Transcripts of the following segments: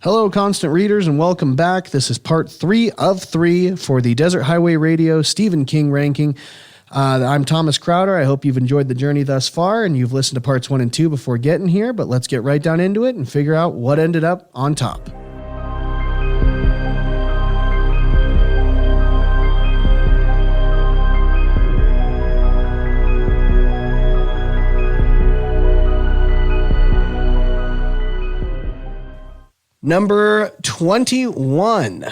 Hello, constant readers, and welcome back. This is part 3 of 3 for the Desert Highway Radio Stephen King ranking. I'm Thomas Crowder. I hope you've enjoyed the journey thus far and you've listened to parts 1 and 2 before getting here, but let's get right down into it and figure out what ended up on top. Number 21,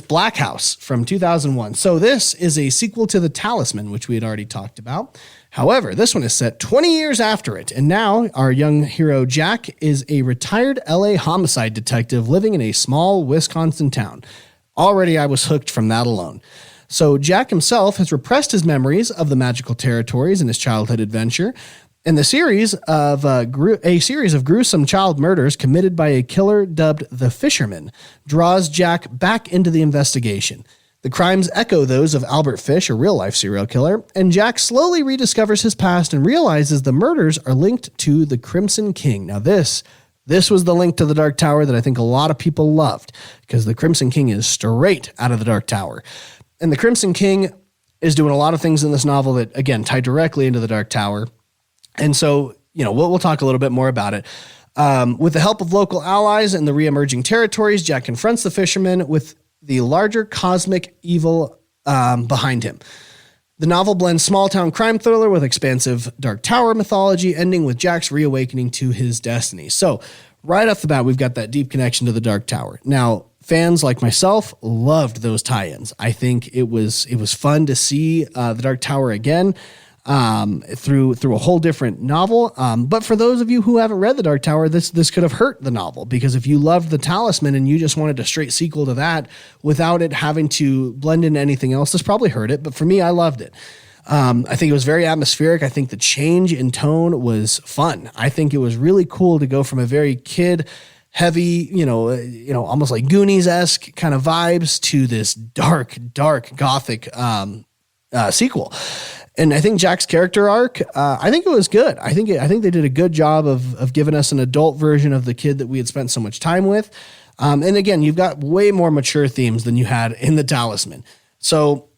Black House from 2001. So this is a sequel to The Talisman, which we had already talked about. However, this one is set 20 years after it. And now our young hero, Jack, is a retired LA homicide detective living in a small Wisconsin town. Already I was hooked from that alone. So Jack himself has repressed his memories of the magical territories in his childhood adventure. And the series of a series of gruesome child murders committed by a killer dubbed the Fisherman draws Jack back into the investigation. The crimes echo those of Albert Fish, a real-life serial killer, and Jack slowly rediscovers his past and realizes the murders are linked to the Crimson King. Now this was the link to the Dark Tower that I think a lot of people loved, because the Crimson King is straight out of the Dark Tower. And the Crimson King is doing a lot of things in this novel that, again, tie directly into the Dark Tower. And so, we'll talk a little bit more about it. With the help of local allies and the re-emerging territories, Jack confronts the Fisherman with the larger cosmic evil behind him. The novel blends small-town crime thriller with expansive Dark Tower mythology, ending with Jack's reawakening to his destiny. So, right off the bat, we've got that deep connection to the Dark Tower. Now, fans like myself loved those tie-ins. I think it was fun to see the Dark Tower again. Through a whole different novel. But for those of you who haven't read The Dark Tower, this could have hurt the novel, because if you loved The Talisman and you just wanted a straight sequel to that without it having to blend into anything else, this probably hurt it. But for me, I loved it. I think it was very atmospheric. I think the change in tone was fun. I think it was really cool to go from a very kid heavy, almost like Goonies-esque kind of vibes to this dark gothic, sequel. And I think Jack's character arc, I think it was good. I think they did a good job of giving us an adult version of the kid that we had spent so much time with. And again, you've got way more mature themes than you had in The Talisman. So,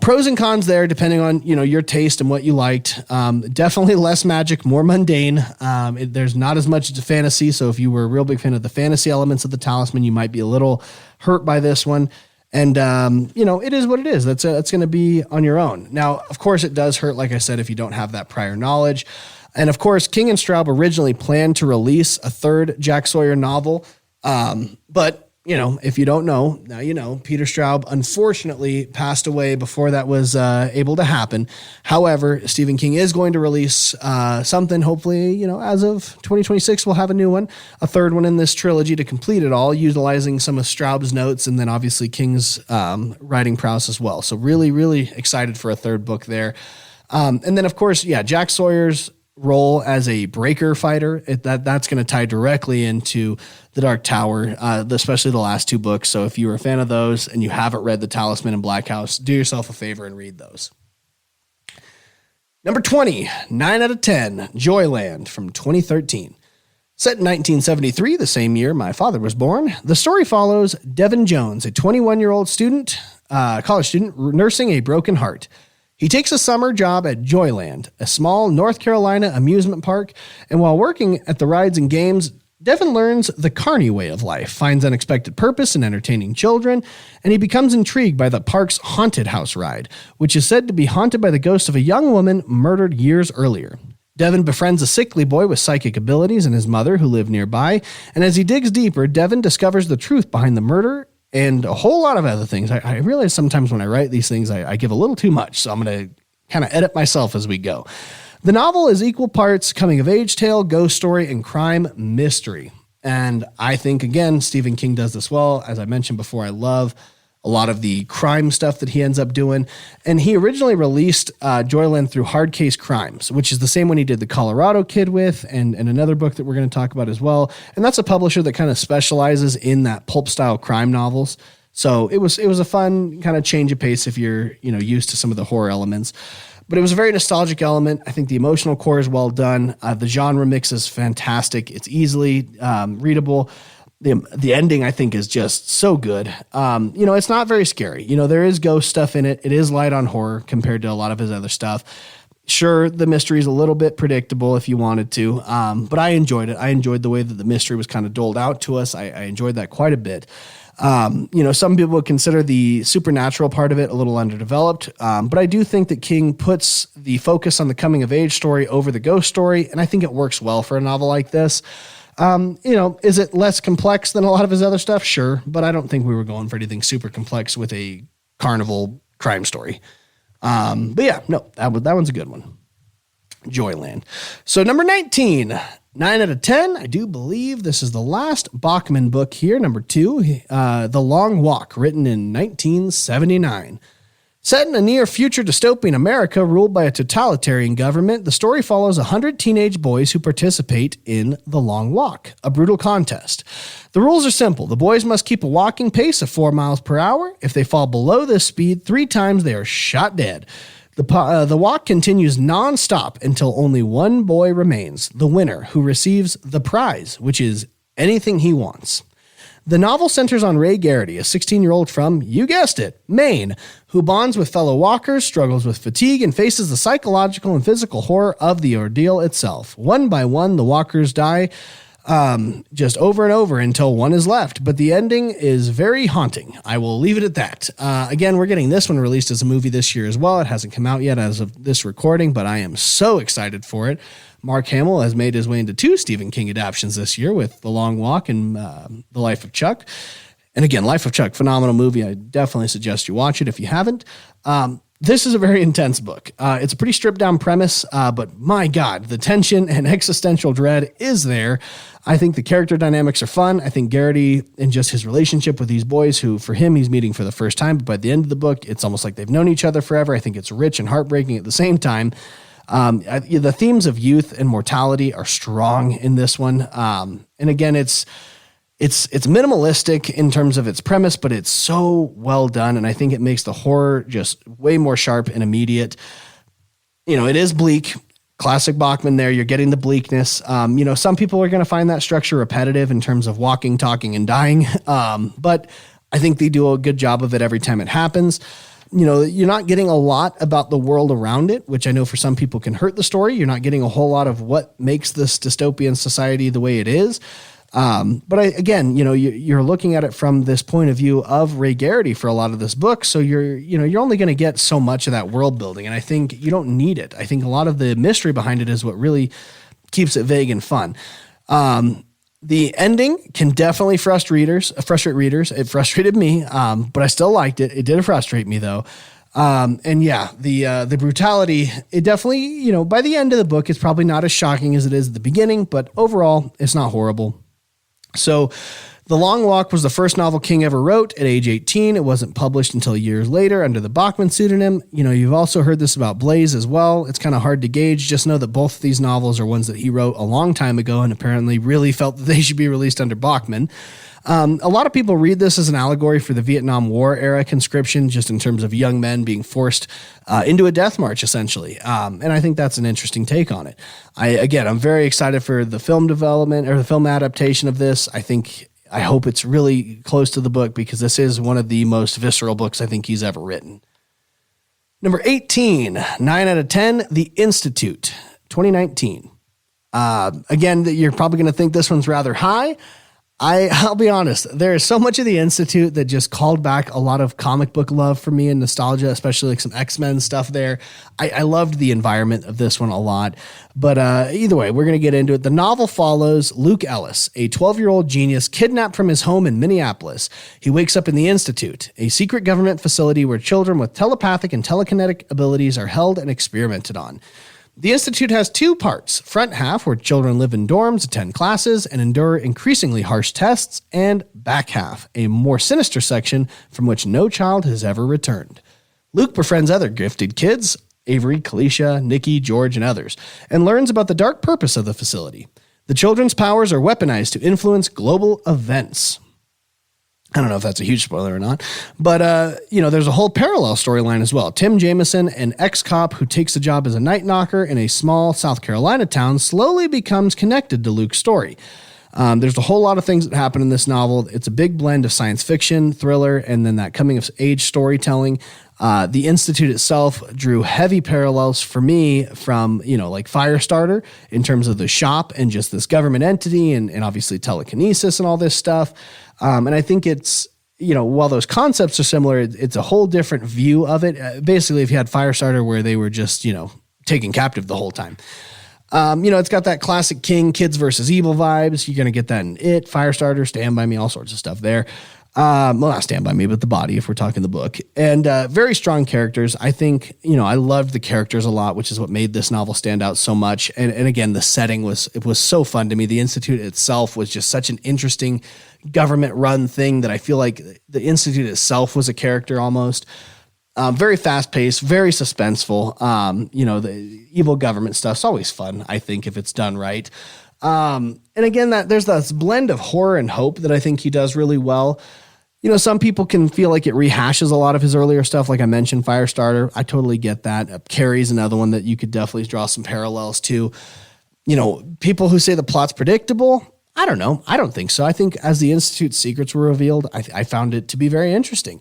pros and cons there, depending on, your taste and what you liked. Definitely less magic, more mundane. There's not as much fantasy. So if you were a real big fan of the fantasy elements of The Talisman, you might be a little hurt by this one. And, it is what it is. That's going to be on your own. Now, of course, it does hurt, like I said, if you don't have that prior knowledge. And, of course, King and Straub originally planned to release a third Jack Sawyer novel. But, if you don't know, now you know. Peter Straub, unfortunately, passed away before that was able to happen. However, Stephen King is going to release something, hopefully, as of 2026, we'll have a new one, a third one in this trilogy to complete it all, utilizing some of Straub's notes and then obviously King's writing prowess as well. So really, really excited for a third book there. And then, of course, Jack Sawyer's role as a breaker fighter, that's going to tie directly into the Dark Tower, especially the last 2 books. So if you were a fan of those and you haven't read The Talisman and Black House, do yourself a favor and read those. Number 20, 9 out of 10, Joyland from 2013. Set in 1973, the same year my father was born, the story follows Devin Jones, a 21-year-old student, college student nursing a broken heart. He takes a summer job at Joyland, a small North Carolina amusement park, and while working at the rides and games, Devin learns the carny way of life, finds unexpected purpose in entertaining children, and he becomes intrigued by the park's haunted house ride, which is said to be haunted by the ghost of a young woman murdered years earlier. Devin befriends a sickly boy with psychic abilities and his mother, who live nearby, and as he digs deeper, Devin discovers the truth behind the murder and a whole lot of other things. I realize sometimes when I write these things, I give a little too much, so I'm going to kind of edit myself as we go. The novel is equal parts coming-of-age tale, ghost story, and crime mystery. And I think, again, Stephen King does this well. As I mentioned before, I love a lot of the crime stuff that he ends up doing. And he originally released Joyland through Hard Case Crimes, which is the same one he did The Colorado Kid with, and another book that we're going to talk about as well. And that's a publisher that kind of specializes in that pulp-style crime novels. So it was a fun kind of change of pace if you're used to some of the horror elements. But it was a very nostalgic element. I think the emotional core is well done. The genre mix is fantastic. It's easily readable. The ending, I think, is just so good. It's not very scary. There is ghost stuff in it. It is light on horror compared to a lot of his other stuff. Sure, the mystery is a little bit predictable if you wanted to, but I enjoyed it. I enjoyed the way that the mystery was kind of doled out to us. I enjoyed that quite a bit. Some people would consider the supernatural part of it a little underdeveloped, but I do think that King puts the focus on the coming of age story over the ghost story, and I think it works well for a novel like this. Is it less complex than a lot of his other stuff? Sure, but I don't think we were going for anything super complex with a carnival crime story. That one's a good one. Joyland. So number 19. 9 out of 10. I do believe this is the last Bachman book here. Number 2, The Long Walk, written in 1979. Set in a near-future dystopian America ruled by a totalitarian government, the story follows 100 teenage boys who participate in The Long Walk, a brutal contest. The rules are simple. The boys must keep a walking pace of 4 miles per hour. If they fall below this speed 3 times, they are shot dead. The walk continues non-stop until only one boy remains, the winner, who receives the prize, which is anything he wants. The novel centers on Ray Garrity, a 16-year-old from, you guessed it, Maine, who bonds with fellow walkers, struggles with fatigue, and faces the psychological and physical horror of the ordeal itself. One by one, the walkers die just over and over until one is left, but the ending is very haunting. I will leave it at that. Again, we're getting this one released as a movie this year as well. It hasn't come out yet as of this recording, but I am so excited for it. Mark Hamill has made his way into 2 Stephen King adaptations this year with The Long Walk and The Life of Chuck. And again, Life of Chuck, phenomenal movie. I definitely suggest you watch it if you haven't. This is a very intense book. It's a pretty stripped down premise, but my God, the tension and existential dread is there. I think the character dynamics are fun. I think Garrity and just his relationship with these boys who, for him, he's meeting for the first time. But by the end of the book, it's almost like they've known each other forever. I think it's rich and heartbreaking at the same time. The themes of youth and mortality are strong in this one. And again, it's minimalistic in terms of its premise, but it's so well done. And I think it makes the horror just way more sharp and immediate. It is bleak. Classic Bachman there. You're getting the bleakness. Some people are going to find that structure repetitive in terms of walking, talking, and dying. But I think they do a good job of it every time it happens. You're not getting a lot about the world around it, which I know for some people can hurt the story. You're not getting a whole lot of what makes this dystopian society the way it is. But you're looking at it from this point of view of Ray Garrity for a lot of this book. So you're only going to get so much of that world building. And I think you don't need it. I think a lot of the mystery behind it is what really keeps it vague and fun. The ending can definitely frustrate readers. It frustrated me, but I still liked it. It did frustrate me though. The brutality, it definitely, by the end of the book, it's probably not as shocking as it is at the beginning, but overall it's not horrible. So The Long Walk was the first novel King ever wrote at age 18. It wasn't published until years later under the Bachman pseudonym. You've also heard this about Blaze as well. It's kind of hard to gauge. Just know that both of these novels are ones that he wrote a long time ago and apparently really felt that they should be released under Bachman. A lot of people read this as an allegory for the Vietnam War era conscription, just in terms of young men being forced into a death march, essentially. And I think that's an interesting take on it. I'm very excited for the film development or the film adaptation of this. I hope it's really close to the book because this is one of the most visceral books I think he's ever written. Number 18, 9 out of 10, The Institute, 2019. You're probably going to think this one's rather high. I'll be honest, there is so much of The Institute that just called back a lot of comic book love for me and nostalgia, especially like some X-Men stuff there. I loved the environment of this one a lot. But either way, we're going to get into it. The novel follows Luke Ellis, a 12-year-old genius kidnapped from his home in Minneapolis. He wakes up in the Institute, a secret government facility where children with telepathic and telekinetic abilities are held and experimented on. The Institute has 2 parts, front half where children live in dorms, attend classes, and endure increasingly harsh tests, and back half, a more sinister section from which no child has ever returned. Luke befriends other gifted kids, Avery, Kalisha, Nikki, George, and others, and learns about the dark purpose of the facility. The children's powers are weaponized to influence global events. I don't know if that's a huge spoiler or not, but, there's a whole parallel storyline as well. Tim Jameson, an ex-cop who takes a job as a night knocker in a small South Carolina town, slowly becomes connected to Luke's story. There's a whole lot of things that happen in this novel. It's a big blend of science fiction, thriller, and then that coming of age storytelling. The Institute itself drew heavy parallels for me from, like Firestarter in terms of the shop and just this government entity and obviously telekinesis and all this stuff. And I think it's, while those concepts are similar, it's a whole different view of it. Basically, if you had Firestarter where they were just, taken captive the whole time. It's got that classic King, kids versus evil vibes. You're going to get that in It, Firestarter, Stand By Me, all sorts of stuff there. Not Stand By Me, but The Body, if we're talking the book. And very strong characters. I think, I loved the characters a lot, which is what made this novel stand out so much. And again, the setting was so fun to me. The Institute itself was just such an interesting government-run thing that I feel like the Institute itself was a character almost. Very fast-paced, very suspenseful. The evil government stuff's always fun, I think, if it's done right. And again, there's this blend of horror and hope that I think he does really well. Some people can feel like it rehashes a lot of his earlier stuff. Like I mentioned, Firestarter. I totally get that. Carrie's another one that you could definitely draw some parallels to. People who say the plot's predictable, I don't know. I don't think so. I think as the Institute's secrets were revealed, I found it to be very interesting.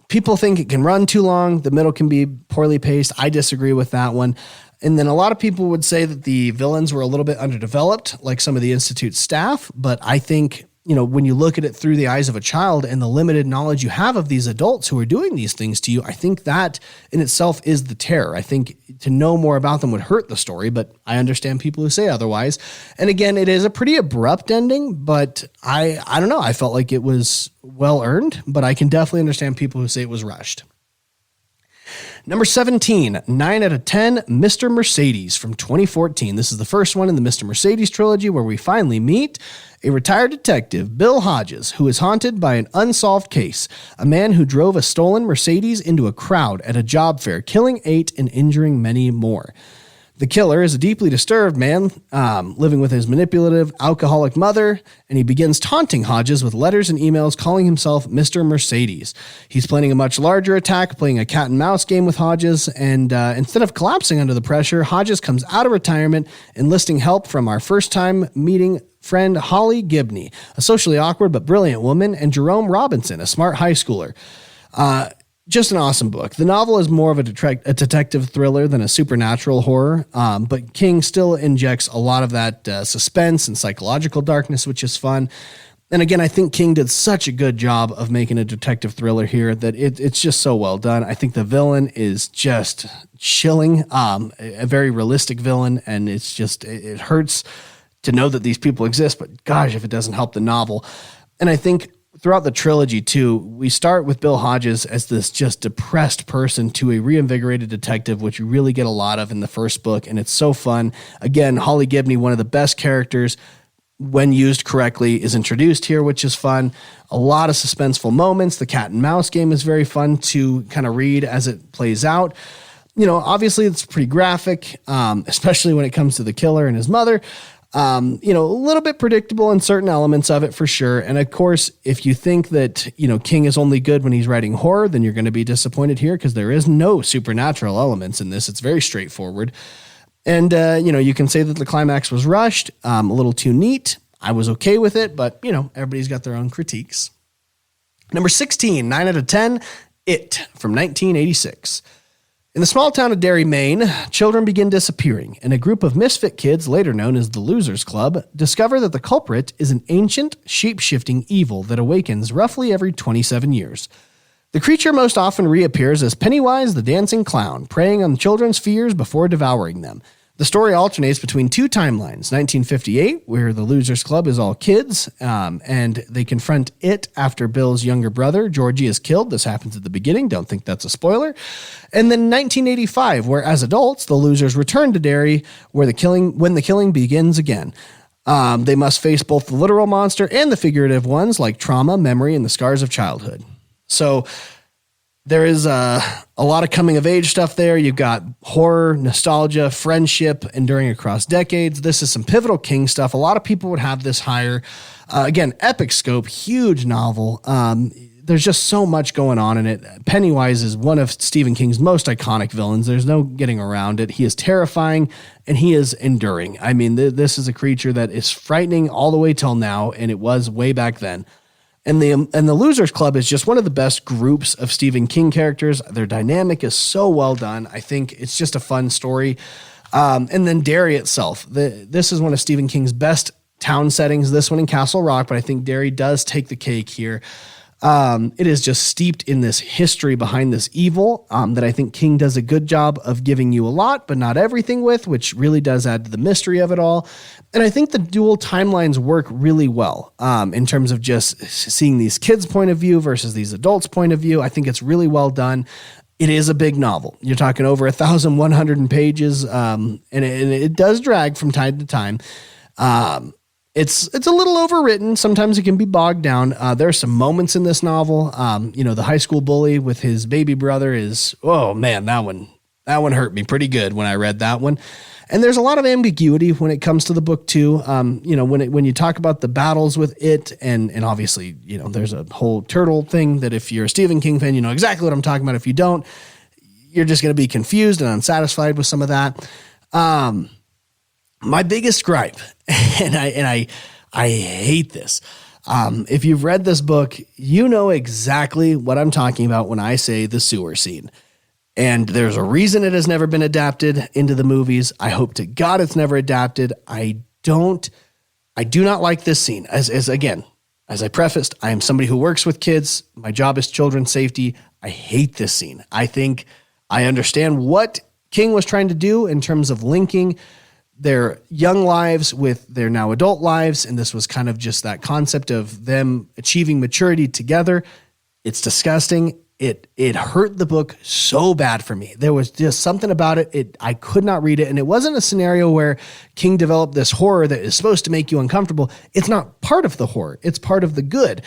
People think it can run too long. The middle can be poorly paced. I disagree with that one. And then a lot of people would say that the villains were a little bit underdeveloped, like some of the Institute staff. But I think, when you look at it through the eyes of a child and the limited knowledge you have of these adults who are doing these things to you, I think that in itself is the terror. I think to know more about them would hurt the story, but I understand people who say otherwise. And again, it is a pretty abrupt ending, but I don't know. I felt like it was well earned, but I can definitely understand people who say it was rushed. Number 17, 9 out of 10, Mr. Mercedes from 2014. This is the first one in the Mr. Mercedes trilogy where we finally meet a retired detective, Bill Hodges, who is haunted by an unsolved case, a man who drove a stolen Mercedes into a crowd at a job fair, killing 8 and injuring many more. The killer is a deeply disturbed man living with his manipulative, alcoholic mother, and he begins taunting Hodges with letters and emails calling himself Mr. Mercedes. He's planning a much larger attack, playing a cat and mouse game with Hodges, and instead of collapsing under the pressure, Hodges comes out of retirement, enlisting help from our first-time meeting friend Holly Gibney, a socially awkward but brilliant woman, and Jerome Robinson, a smart high schooler. Just an awesome book. The novel is more of a detective thriller than a supernatural horror, but King still injects a lot of that suspense and psychological darkness, which is fun. And again, I think King did such a good job of making a detective thriller here that it's just so well done. I think the villain is just chilling, a very realistic villain, and it hurts to know that these people exist, but gosh, if it doesn't help the novel. And I think throughout the trilogy, too, we start with Bill Hodges as this just depressed person to a reinvigorated detective, which you really get a lot of in the first book, and it's so fun. Again, Holly Gibney, one of the best characters, when used correctly, is introduced here, which is fun. A lot of suspenseful moments. The cat and mouse game is very fun to kind of read as it plays out. Obviously, it's pretty graphic, especially when it comes to the killer and his mother. A little bit predictable in certain elements of it for sure. And of course, if you think that, King is only good when he's writing horror, then you're going to be disappointed here because there is no supernatural elements in this. It's very straightforward. And, you can say that the climax was rushed, a little too neat. I was okay with it, but, everybody's got their own critiques. Number 16, 9 out of 10, It from 1986. In the small town of Derry, Maine, children begin disappearing, and a group of misfit kids, later known as the Losers Club, discover that the culprit is an ancient, shape-shifting evil that awakens roughly every 27 years. The creature most often reappears as Pennywise the Dancing Clown, preying on children's fears before devouring them. The story alternates between two timelines, 1958, where the Losers Club is all kids, and they confront it after Bill's younger brother, Georgie, is killed. This happens at the beginning. Don't think that's a spoiler. And then 1985, where as adults, the losers return to Derry, when the killing begins again. They must face both the literal monster and the figurative ones, like trauma, memory, and the scars of childhood. So There is a lot of coming of age stuff there. You've got horror, nostalgia, friendship, enduring across decades. This is some pivotal King stuff. A lot of people would have this higher. Again, epic scope, huge novel. There's just so much going on in it. Pennywise is one of Stephen King's most iconic villains. There's no getting around it. He is terrifying and he is enduring. I mean, this is a creature that is frightening all the way till now, and it was way back then. And the Losers Club is just one of the best groups of Stephen King characters. Their dynamic is so well done. I think it's just a fun story. And then Derry itself. This is one of Stephen King's best town settings, this one in Castle Rock, but I think Derry does take the cake here. It is just steeped in this history behind this evil that I think King does a good job of giving you a lot, but not everything with, which really does add to the mystery of it all. And I think the dual timelines work really well in terms of just seeing these kids' point of view versus these adults' point of view. I think it's really well done. It is a big novel. You're talking over 1,100 pages, and it does drag from time to time. It's a little overwritten. Sometimes it can be bogged down. There are some moments in this novel. The high school bully with his baby brother is, oh man, that one hurt me pretty good when I read that one. And there's a lot of ambiguity when it comes to the book too. When you talk about the battles with it, and obviously, there's a whole turtle thing that if you're a Stephen King fan, you know exactly what I'm talking about. If you don't, you're just going to be confused and unsatisfied with some of that. My biggest gripe, and I hate this. If you've read this book, you know exactly what I'm talking about when I say the sewer scene. And there's a reason it has never been adapted into the movies. I hope to God it's never adapted. I do not like this scene. As I prefaced, I am somebody who works with kids. My job is children's safety. I hate this scene. I think I understand what King was trying to do in terms of linking their young lives with their now adult lives. And this was kind of just that concept of them achieving maturity together. It's disgusting. It hurt the book so bad for me. There was just something about it. I could not read it. And it wasn't a scenario where King developed this horror that is supposed to make you uncomfortable. It's not part of the horror. It's part of the good.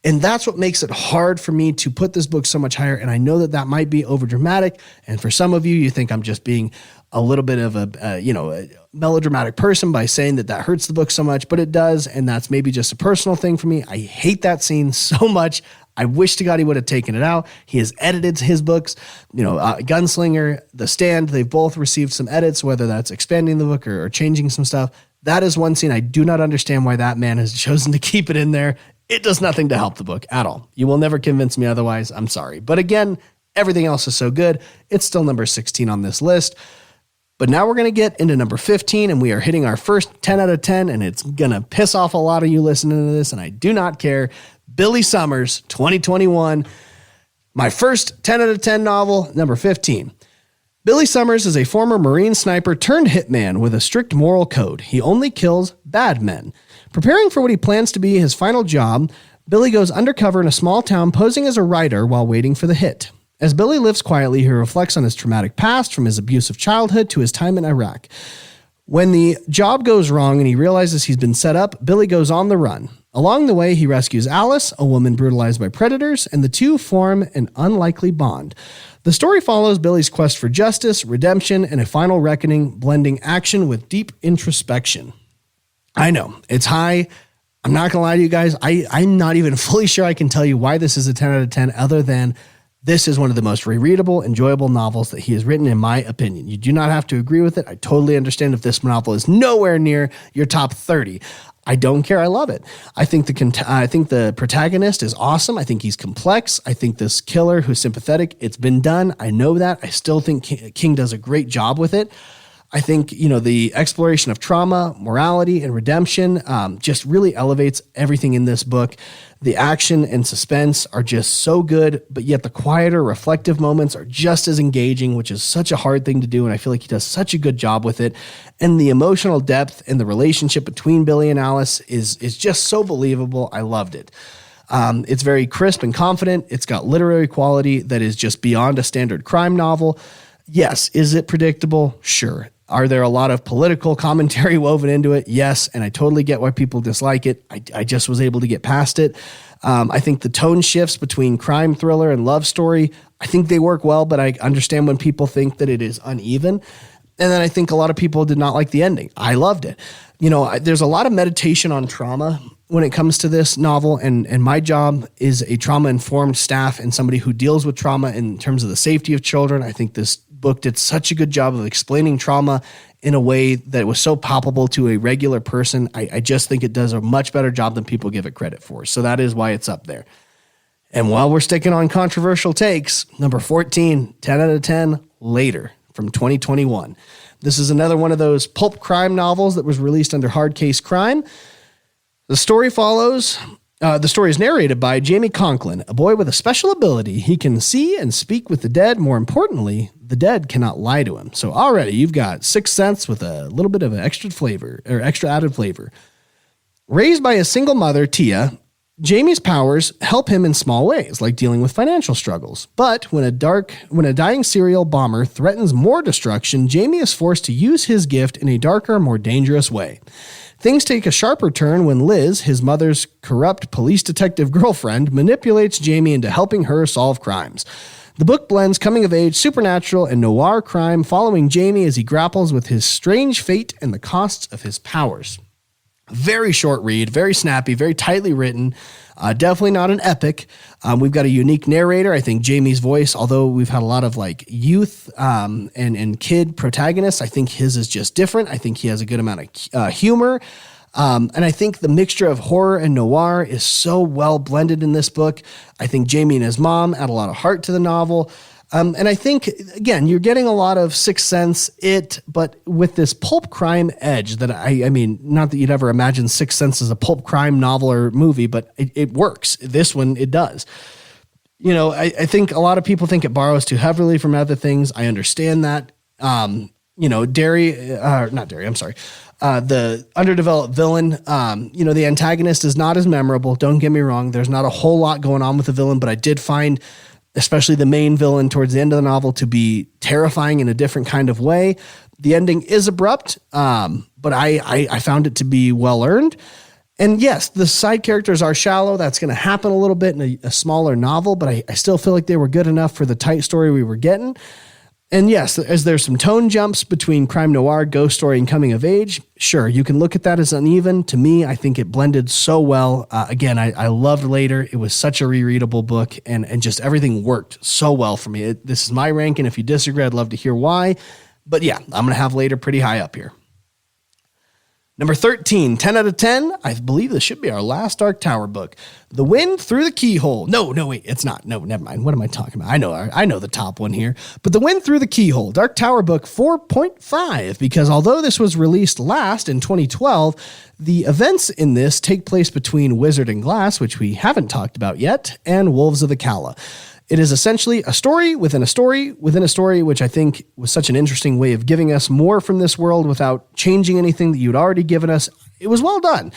And that's what makes it hard for me to put this book so much higher. And I know that might be overdramatic. And for some of you, you think I'm just being a little bit of a melodramatic person by saying that hurts the book so much, but it does. And that's maybe just a personal thing for me. I hate that scene so much. I wish to God he would have taken it out. He has edited his books, Gunslinger, The Stand. They've both received some edits, whether that's expanding the book or changing some stuff. That is one scene I do not understand why that man has chosen to keep it in there. It does nothing to help the book at all. You will never convince me otherwise. I'm sorry. But again, everything else is so good. It's still number 16 on this list. But now we're going to get into number 15, and we are hitting our first 10 out of 10, and it's going to piss off a lot of you listening to this, and I do not care. Billy Summers, 2021. My first 10 out of 10 novel, number 15. Billy Summers is a former Marine sniper turned hitman with a strict moral code. He only kills bad men. Preparing for what he plans to be his final job, Billy goes undercover in a small town posing as a writer while waiting for the hit. As Billy lives quietly, he reflects on his traumatic past, from his abusive childhood to his time in Iraq. When the job goes wrong and he realizes he's been set up, Billy goes on the run. Along the way, he rescues Alice, a woman brutalized by predators, and the two form an unlikely bond. The story follows Billy's quest for justice, redemption, and a final reckoning, blending action with deep introspection. I know, it's high. I'm not going to lie to you guys. I'm not even fully sure I can tell you why this is a 10 out of 10 other than this is one of the most rereadable, enjoyable novels that he has written, in my opinion. You do not have to agree with it. I totally understand if this novel is nowhere near your top 30. I don't care. I love it. I think the protagonist is awesome. I think he's complex. I think this killer who's sympathetic, it's been done. I know that. I still think King does a great job with it. I think, the exploration of trauma, morality, and redemption just really elevates everything in this book. The action and suspense are just so good, but yet the quieter, reflective moments are just as engaging, which is such a hard thing to do, and I feel like he does such a good job with it. And the emotional depth and the relationship between Billy and Alice is just so believable. I loved it. It's very crisp and confident. It's got literary quality that is just beyond a standard crime novel. Yes. Is it predictable? Sure. Are there a lot of political commentary woven into it? Yes, and I totally get why people dislike it. I just was able to get past it. I think the tone shifts between crime thriller and love story, I think they work well, but I understand when people think that it is uneven. And then I think a lot of people did not like the ending. I loved it. There's a lot of meditation on trauma when it comes to this novel, and my job is a trauma-informed staff and somebody who deals with trauma in terms of the safety of children. I think this book did such a good job of explaining trauma in a way that was so palpable to a regular person. I just think it does a much better job than people give it credit for. So that is why it's up there. And while we're sticking on controversial takes, number 14, 10 out of 10, Later, from 2021. This is another one of those pulp crime novels that was released under Hard Case Crime. The story is narrated by Jamie Conklin, a boy with a special ability. He can see and speak with the dead. More importantly, the dead cannot lie to him. So already you've got Sixth Sense with a little bit of an extra added flavor. Raised by a single mother, Tia, Jamie's powers help him in small ways, like dealing with financial struggles. But when a dying serial bomber threatens more destruction, Jamie is forced to use his gift in a darker, more dangerous way. Things take a sharper turn when Liz, his mother's corrupt police detective girlfriend, manipulates Jamie into helping her solve crimes. The book blends coming-of-age, supernatural, and noir crime, following Jamie as he grapples with his strange fate and the costs of his powers. Very short read, very snappy, very tightly written. Definitely not an epic. We've got a unique narrator. I think Jamie's voice, although we've had a lot of youth and kid protagonists, I think his is just different. I think he has a good amount of humor. And I think the mixture of horror and noir is so well blended in this book. I think Jamie and his mom add a lot of heart to the novel. And I think, again, you're getting a lot of Sixth Sense, but with this pulp crime edge that I mean, not that you'd ever imagine Sixth Sense as a pulp crime novel or movie, but it works. This one, it does. I think a lot of people think it borrows too heavily from other things. I understand that. The underdeveloped villain, the antagonist is not as memorable. Don't get me wrong. There's not a whole lot going on with the villain, but I did find especially the main villain towards the end of the novel to be terrifying in a different kind of way. The ending is abrupt, but I found it to be well earned. And yes, the side characters are shallow. That's going to happen a little bit in a smaller novel, but I still feel like they were good enough for the tight story we were getting. And yes, as there's some tone jumps between crime noir, ghost story, and coming of age, sure, you can look at that as uneven. To me, I think it blended so well. Again, I loved Later. It was such a rereadable book, and just everything worked so well for me. This is my ranking. If you disagree, I'd love to hear why. But yeah, I'm going to have Later pretty high up here. Number 13, 10 out of 10. I believe this should be our last Dark Tower book. The Wind Through the Keyhole. No, wait, it's not. No, never mind. What am I talking about? I know the top one here. But The Wind Through the Keyhole, Dark Tower book 4.5, because although this was released last in 2012, the events in this take place between Wizard and Glass, which we haven't talked about yet, and Wolves of the Calla. It is essentially a story within a story within a story, which I think was such an interesting way of giving us more from this world without changing anything that you'd already given us. It was well done.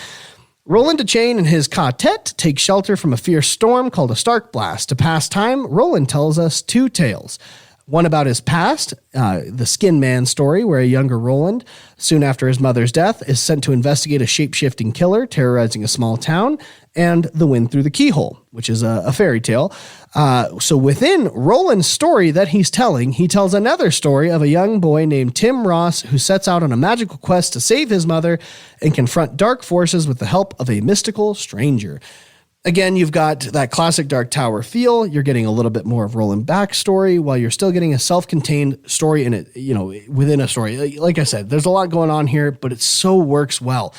Roland DeChain and his quartet take shelter from a fierce storm called a Stark Blast. To pass time, Roland tells us two tales. One about his past, the Skin Man story, where a younger Roland, soon after his mother's death, is sent to investigate a shape-shifting killer terrorizing a small town, and The Wind Through the Keyhole, which is a fairy tale. So within Roland's story that he's telling, he tells another story of a young boy named Tim Ross who sets out on a magical quest to save his mother and confront dark forces with the help of a mystical stranger. Again, you've got that classic Dark Tower feel. You're getting a little bit more of Roland backstory while you're still getting a self-contained story in it, within a story. Like I said, there's a lot going on here, but it so works well.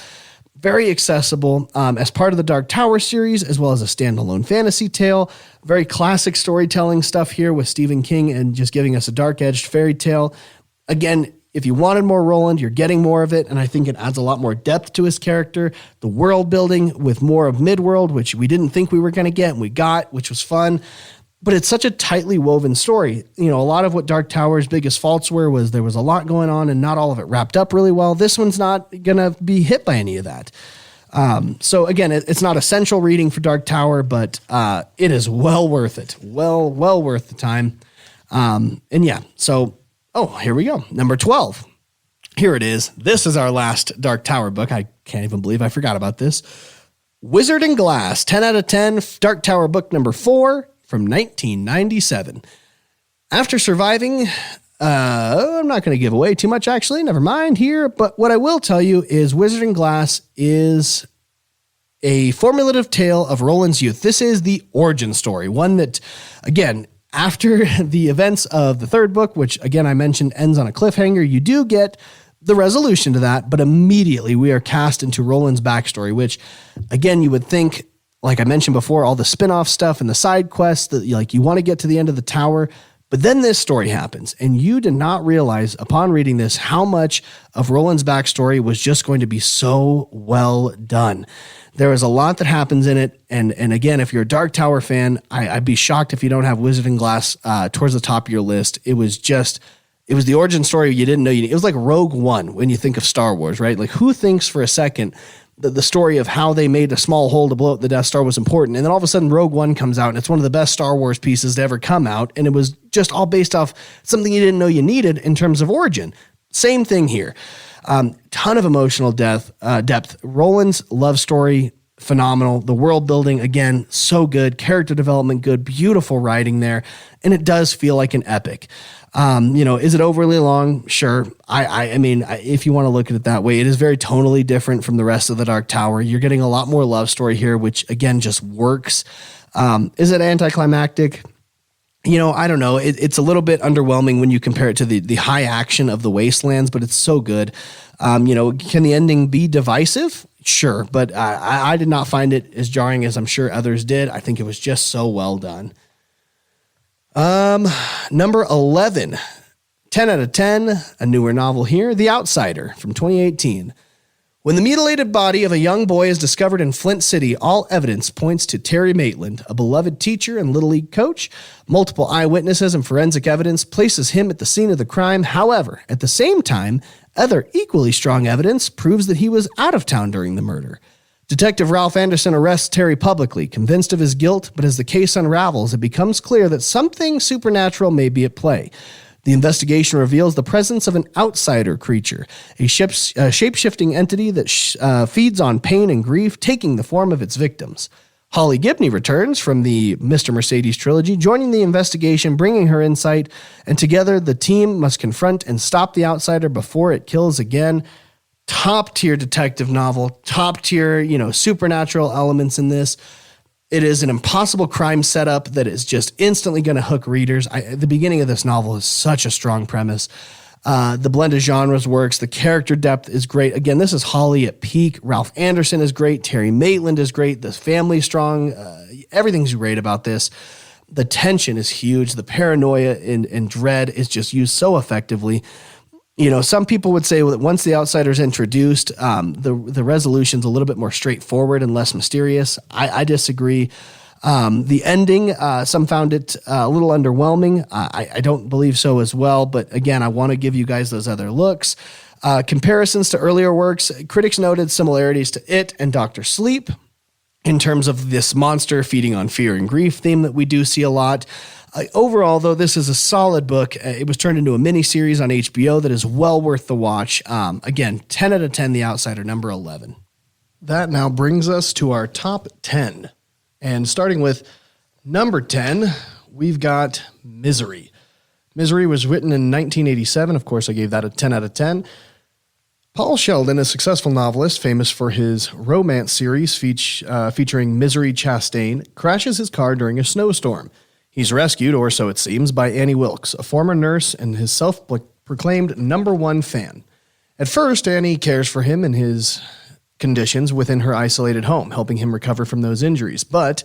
Very accessible as part of the Dark Tower series, as well as a standalone fantasy tale. Very classic storytelling stuff here with Stephen King and just giving us a dark-edged fairy tale. Again, if you wanted more Roland, you're getting more of it, and I think it adds a lot more depth to his character. The world building with more of Midworld, which we didn't think we were going to get, and we got, which was fun. But it's such a tightly woven story. A lot of what Dark Tower's biggest faults was there was a lot going on and not all of it wrapped up really well. This one's not going to be hit by any of that. So again, it's not essential reading for Dark Tower, but it is well worth it. Well worth the time. Here we go. Number 12. Here it is. This is our last Dark Tower book. I can't even believe I forgot about this. Wizard and Glass, 10 out of 10, Dark Tower book number 4 from 1997. After surviving, I'm not going to give away too much, actually. Never mind here. But what I will tell you is Wizard and Glass is a formulative tale of Roland's youth. This is the origin story, one that, again, after the events of the third book, which, again, I mentioned ends on a cliffhanger, you do get the resolution to that, but immediately we are cast into Roland's backstory, which, again, you would think, like I mentioned before, all the spin-off stuff and the side quests, that like you want to get to the end of the tower. But then this story happens, and you did not realize upon reading this how much of Roland's backstory was just going to be so well done. There is a lot that happens in it, and again, if you're a Dark Tower fan, I'd be shocked if you don't have Wizard and Glass towards the top of your list. It was the origin story you didn't know you needed. It was like Rogue One when you think of Star Wars, right? Like, who thinks for a second that the story of how they made a small hole to blow up the Death Star was important? And then all of a sudden Rogue One comes out, and it's one of the best Star Wars pieces to ever come out, and it was just all based off something you didn't know you needed in terms of origin. Same thing here. Ton of emotional depth. Roland's love story, phenomenal. The world building, again, so good. Character development, good. Beautiful writing there. And it does feel like an epic. Is it overly long? Sure. I mean, if you want to look at it that way, it is very tonally different from the rest of the Dark Tower. You're getting a lot more love story here, which again, just works. Is it anticlimactic? I don't know. It's a little bit underwhelming when you compare it to the high action of the Wastelands, but it's so good. Can the ending be divisive? Sure. But I did not find it as jarring as I'm sure others did. I think it was just so well done. Number 11, 10 out of 10, a newer novel here, The Outsider from 2018. When the mutilated body of a young boy is discovered in Flint City, all evidence points to Terry Maitland, a beloved teacher and Little League coach. Multiple eyewitnesses and forensic evidence places him at the scene of the crime. However, at the same time, other equally strong evidence proves that he was out of town during the murder. Detective Ralph Anderson arrests Terry publicly, convinced of his guilt, but as the case unravels, it becomes clear that something supernatural may be at play. The investigation reveals the presence of an outsider creature, a shape-shifting entity that feeds on pain and grief, taking the form of its victims. Holly Gibney returns from the Mr. Mercedes trilogy, joining the investigation, bringing her insight, and together the team must confront and stop the outsider before it kills again. Top-tier detective novel, top-tier, supernatural elements in this. It is an impossible crime setup that is just instantly going to hook readers. The beginning of this novel is such a strong premise. The blend of genres works. The character depth is great. Again, this is Holly at peak. Ralph Anderson is great. Terry Maitland is great. The family's strong. Everything's great about this. The tension is huge. The paranoia and dread is just used so effectively. Some people would say that once the outsider's introduced, the resolution's a little bit more straightforward and less mysterious. I disagree. The ending, some found it a little underwhelming. I don't believe so as well. But again, I want to give you guys those other looks. Comparisons to earlier works, critics noted similarities to It and Dr. Sleep in terms of this monster feeding on fear and grief theme that we do see a lot. Overall, though, this is a solid book. It was turned into a miniseries on HBO that is well worth the watch. Again, 10 out of 10, The Outsider, number 11. That now brings us to our top 10. And starting with number 10, we've got Misery. Misery was written in 1987. Of course, I gave that a 10 out of 10. Paul Sheldon, a successful novelist famous for his romance series featuring Misery Chastain, crashes his car during a snowstorm. He's rescued, or so it seems, by Annie Wilkes, a former nurse and his self-proclaimed number one fan. At first, Annie cares for him and his conditions within her isolated home, helping him recover from those injuries. But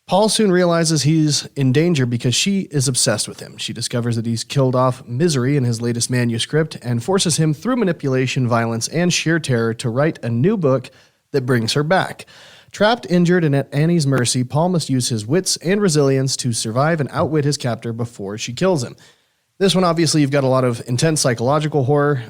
Paul soon realizes he's in danger because she is obsessed with him. She discovers that he's killed off Misery in his latest manuscript and forces him through manipulation, violence, and sheer terror to write a new book that brings her back. Trapped, injured, and at Annie's mercy, Paul must use his wits and resilience to survive and outwit his captor before she kills him. This one, obviously, you've got a lot of intense psychological horror.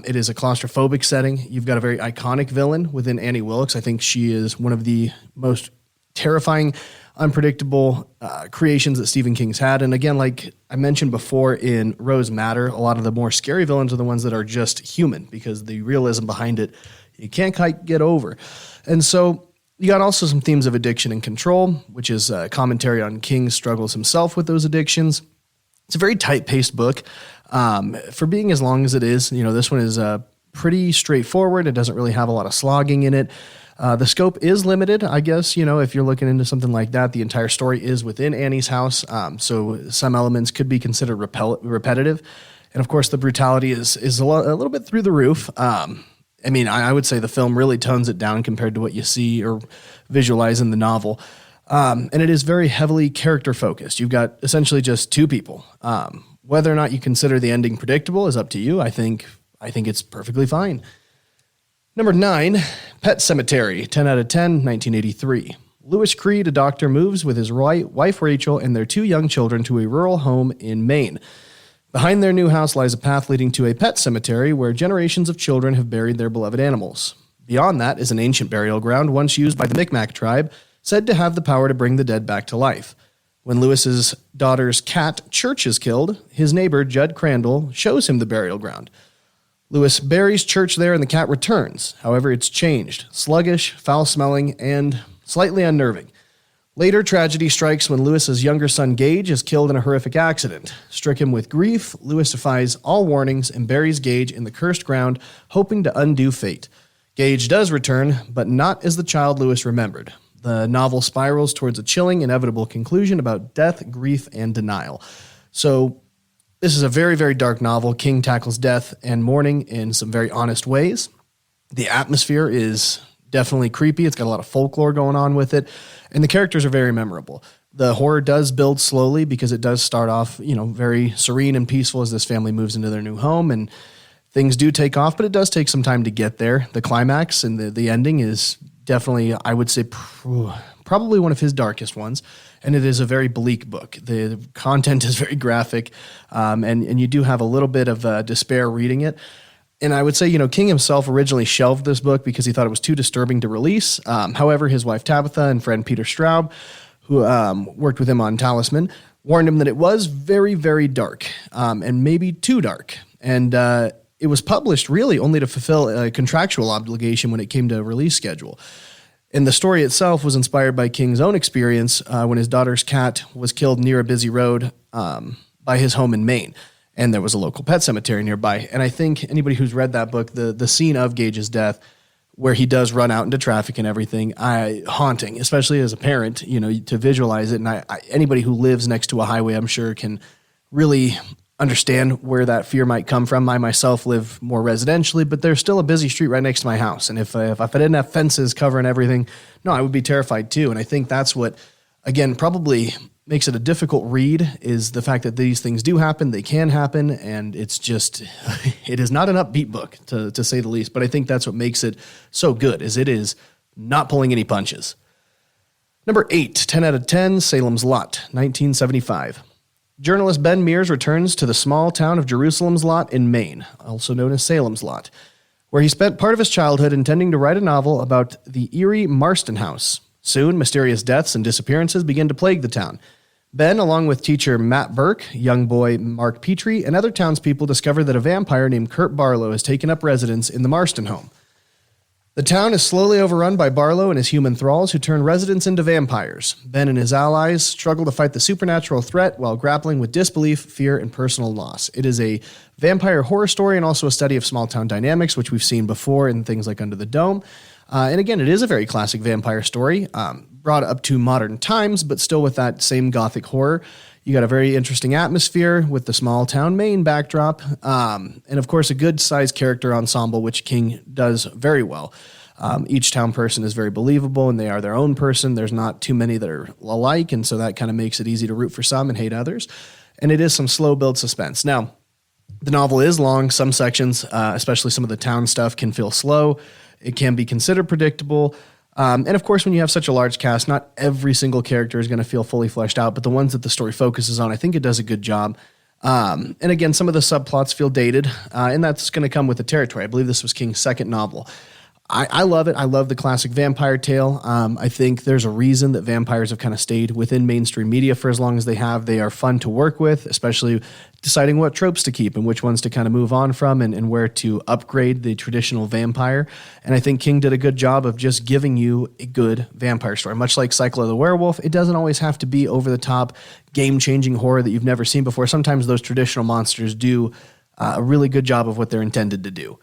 It is a claustrophobic setting. You've got a very iconic villain within Annie Wilkes. I think she is one of the most terrifying, unpredictable creations that Stephen King's had. And again, like I mentioned before in Rose Matter, a lot of the more scary villains are the ones that are just human because the realism behind it, you can't quite get over. And so You got also some themes of addiction and control, which is a commentary on King's struggles himself with those addictions. It's a very tight-paced book. For being as long as it is, this one is pretty straightforward. It doesn't really have a lot of slogging in it. The scope is limited, I guess, if you're looking into something like that. The entire story is within Annie's house, so some elements could be considered repetitive. And, of course, the brutality is a little bit through the roof. I would say the film really tones it down compared to what you see or visualize in the novel. And it is very heavily character-focused. You've got essentially just two people. Whether or not you consider the ending predictable is up to you. I think it's perfectly fine. Number 9, Pet Sematary, 10 out of 10, 1983. Louis Creed, a doctor, moves with his wife Rachel and their 2 young children to a rural home in Maine. Behind their new house lies a path leading to a pet cemetery where generations of children have buried their beloved animals. Beyond that is an ancient burial ground once used by the Micmac tribe, said to have the power to bring the dead back to life. When Lewis's daughter's cat, Church, is killed, his neighbor, Judd Crandall, shows him the burial ground. Lewis buries Church there and the cat returns. However, it's changed, sluggish, foul-smelling, and slightly unnerving. Later, tragedy strikes when Lewis's younger son, Gage, is killed in a horrific accident. Stricken with grief, Lewis defies all warnings and buries Gage in the cursed ground, hoping to undo fate. Gage does return, but not as the child Lewis remembered. The novel spirals towards a chilling, inevitable conclusion about death, grief, and denial. So, this is a very, very dark novel. King tackles death and mourning in some very honest ways. The atmosphere is definitely creepy. It's got a lot of folklore going on with it, and the characters are very memorable. The horror does build slowly because it does start off, very serene and peaceful as this family moves into their new home, and things do take off, but it does take some time to get there. The climax and the ending is definitely, I would say, probably one of his darkest ones, and it is a very bleak book. The content is very graphic, and you do have a little bit of despair reading it. And I would say, King himself originally shelved this book because he thought it was too disturbing to release. However, his wife Tabitha and friend Peter Straub, who worked with him on Talisman, warned him that it was very, very dark, and maybe too dark. And it was published really only to fulfill a contractual obligation when it came to release schedule. And the story itself was inspired by King's own experience when his daughter's cat was killed near a busy road by his home in Maine. And there was a local pet cemetery nearby. And I think anybody who's read that book, the scene of Gage's death, where he does run out into traffic and everything, haunting, especially as a parent, to visualize it. And anybody who lives next to a highway, I'm sure, can really understand where that fear might come from. I myself live more residentially, but there's still a busy street right next to my house. And if I didn't have fences covering everything, no, I would be terrified too. And I think that's what, again, probably makes it a difficult read, is the fact that these things do happen, they can happen, and it's just, it is not an upbeat book, to say the least, but I think that's what makes it so good, is it is not pulling any punches. Number 8, 10 out of 10, Salem's Lot, 1975. Journalist Ben Mears returns to the small town of Jerusalem's Lot in Maine, also known as Salem's Lot, where he spent part of his childhood intending to write a novel about the eerie Marston House. Soon, mysterious deaths and disappearances begin to plague the town. Ben, along with teacher Matt Burke, young boy Mark Petrie, and other townspeople discover that a vampire named Kurt Barlow has taken up residence in the Marston home. The town is slowly overrun by Barlow and his human thralls who turn residents into vampires. Ben and his allies struggle to fight the supernatural threat while grappling with disbelief, fear, and personal loss. It is a vampire horror story and also a study of small-town dynamics, which we've seen before in things like Under the Dome. And again, it is a very classic vampire story, brought up to modern times, but still with that same gothic horror. You got a very interesting atmosphere with the small town Maine backdrop, and of course a good-sized character ensemble, which King does very well. Each town person is very believable, and they are their own person. There's not too many that are alike, and so that kind of makes it easy to root for some and hate others. And it is some slow-build suspense. Now, the novel is long. Some sections, especially some of the town stuff, can feel slow. It can be considered predictable. And of course, when you have such a large cast, not every single character is going to feel fully fleshed out, but the ones that the story focuses on, I think it does a good job. And again, some of the subplots feel dated, and that's going to come with the territory. I believe this was King's second novel. I love it. I love the classic vampire tale. I think there's a reason that vampires have kind of stayed within mainstream media for as long as they have. They are fun to work with, especially deciding what tropes to keep and which ones to kind of move on from and where to upgrade the traditional vampire. And I think King did a good job of just giving you a good vampire story. Much like Cycle of the Werewolf, it doesn't always have to be over-the-top, game-changing horror that you've never seen before. Sometimes those traditional monsters do a really good job of what they're intended to do.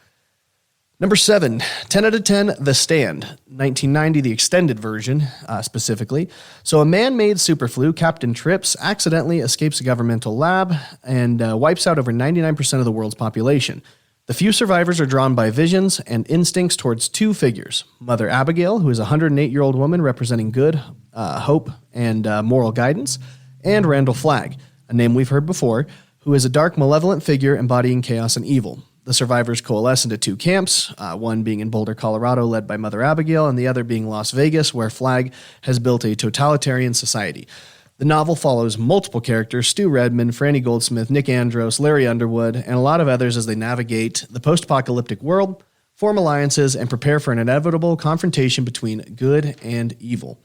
Number 7, 10 out of 10, The Stand, 1990, the extended version specifically. So a man-made superflu, Captain Trips, accidentally escapes a governmental lab and wipes out over 99% of the world's population. The few survivors are drawn by visions and instincts towards two figures. Mother Abigail, who is a 108-year-old woman representing good, hope, and moral guidance, and Randall Flagg, a name we've heard before, who is a dark, malevolent figure embodying chaos and evil. The survivors coalesce into two camps, one being in Boulder, Colorado, led by Mother Abigail, and the other being Las Vegas, where Flagg has built a totalitarian society. The novel follows multiple characters, Stu Redman, Franny Goldsmith, Nick Andros, Larry Underwood, and a lot of others as they navigate the post-apocalyptic world, form alliances, and prepare for an inevitable confrontation between good and evil.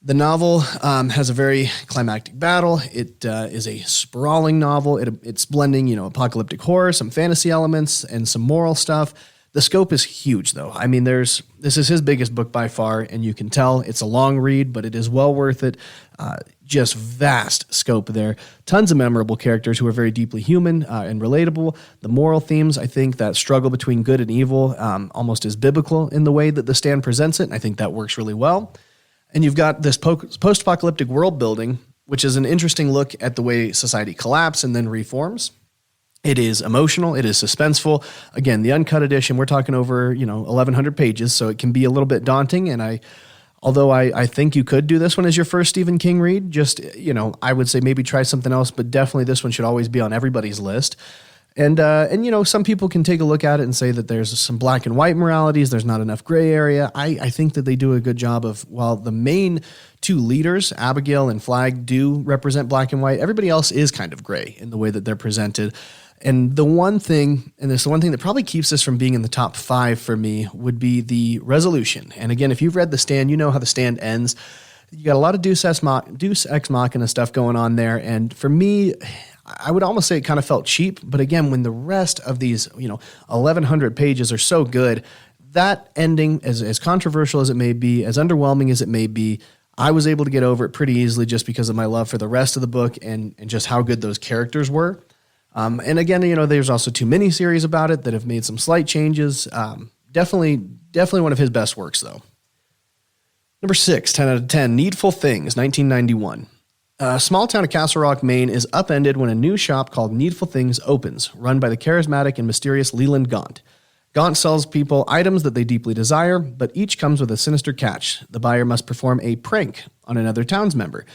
The novel has a very climactic battle. It is a sprawling novel. It's blending, apocalyptic horror, some fantasy elements, and some moral stuff. The scope is huge, though. I mean, this is his biggest book by far, and you can tell it's a long read, but it is well worth it. Just vast scope there. Tons of memorable characters who are very deeply human and relatable. The moral themes, I think that struggle between good and evil almost is biblical in the way that The Stand presents it, and I think that works really well. And you've got this post-apocalyptic world building, which is an interesting look at the way society collapses and then reforms. It is emotional. It is suspenseful. Again, the uncut edition, we're talking over, 1,100 pages, so it can be a little bit daunting. And although I think you could do this one as your first Stephen King read, just, I would say maybe try something else, but definitely this one should always be on everybody's list. And some people can take a look at it and say that there's some black and white moralities, there's not enough gray area. I think that they do a good job of, while the main two leaders, Abigail and Flagg, do represent black and white, everybody else is kind of gray in the way that they're presented. And the one thing, and this is the one thing that probably keeps this from being in the top 5 for me, would be the resolution. And again, if you've read The Stand, you know how The Stand ends. You got a lot of Deus Ex Machina stuff going on there. And for me, I would almost say it kind of felt cheap, but again, when the rest of these, 1,100 pages are so good, that ending, as controversial as it may be, as underwhelming as it may be, I was able to get over it pretty easily just because of my love for the rest of the book and just how good those characters were. And again, there's also 2 miniseries about it that have made some slight changes. Definitely one of his best works, though. Number 6, 10 out of 10, Needful Things, 1991. A small town of Castle Rock, Maine is upended when a new shop called Needful Things opens, run by the charismatic and mysterious Leland Gaunt. Gaunt sells people items that they deeply desire, but each comes with a sinister catch. The buyer must perform a prank on another townsmember.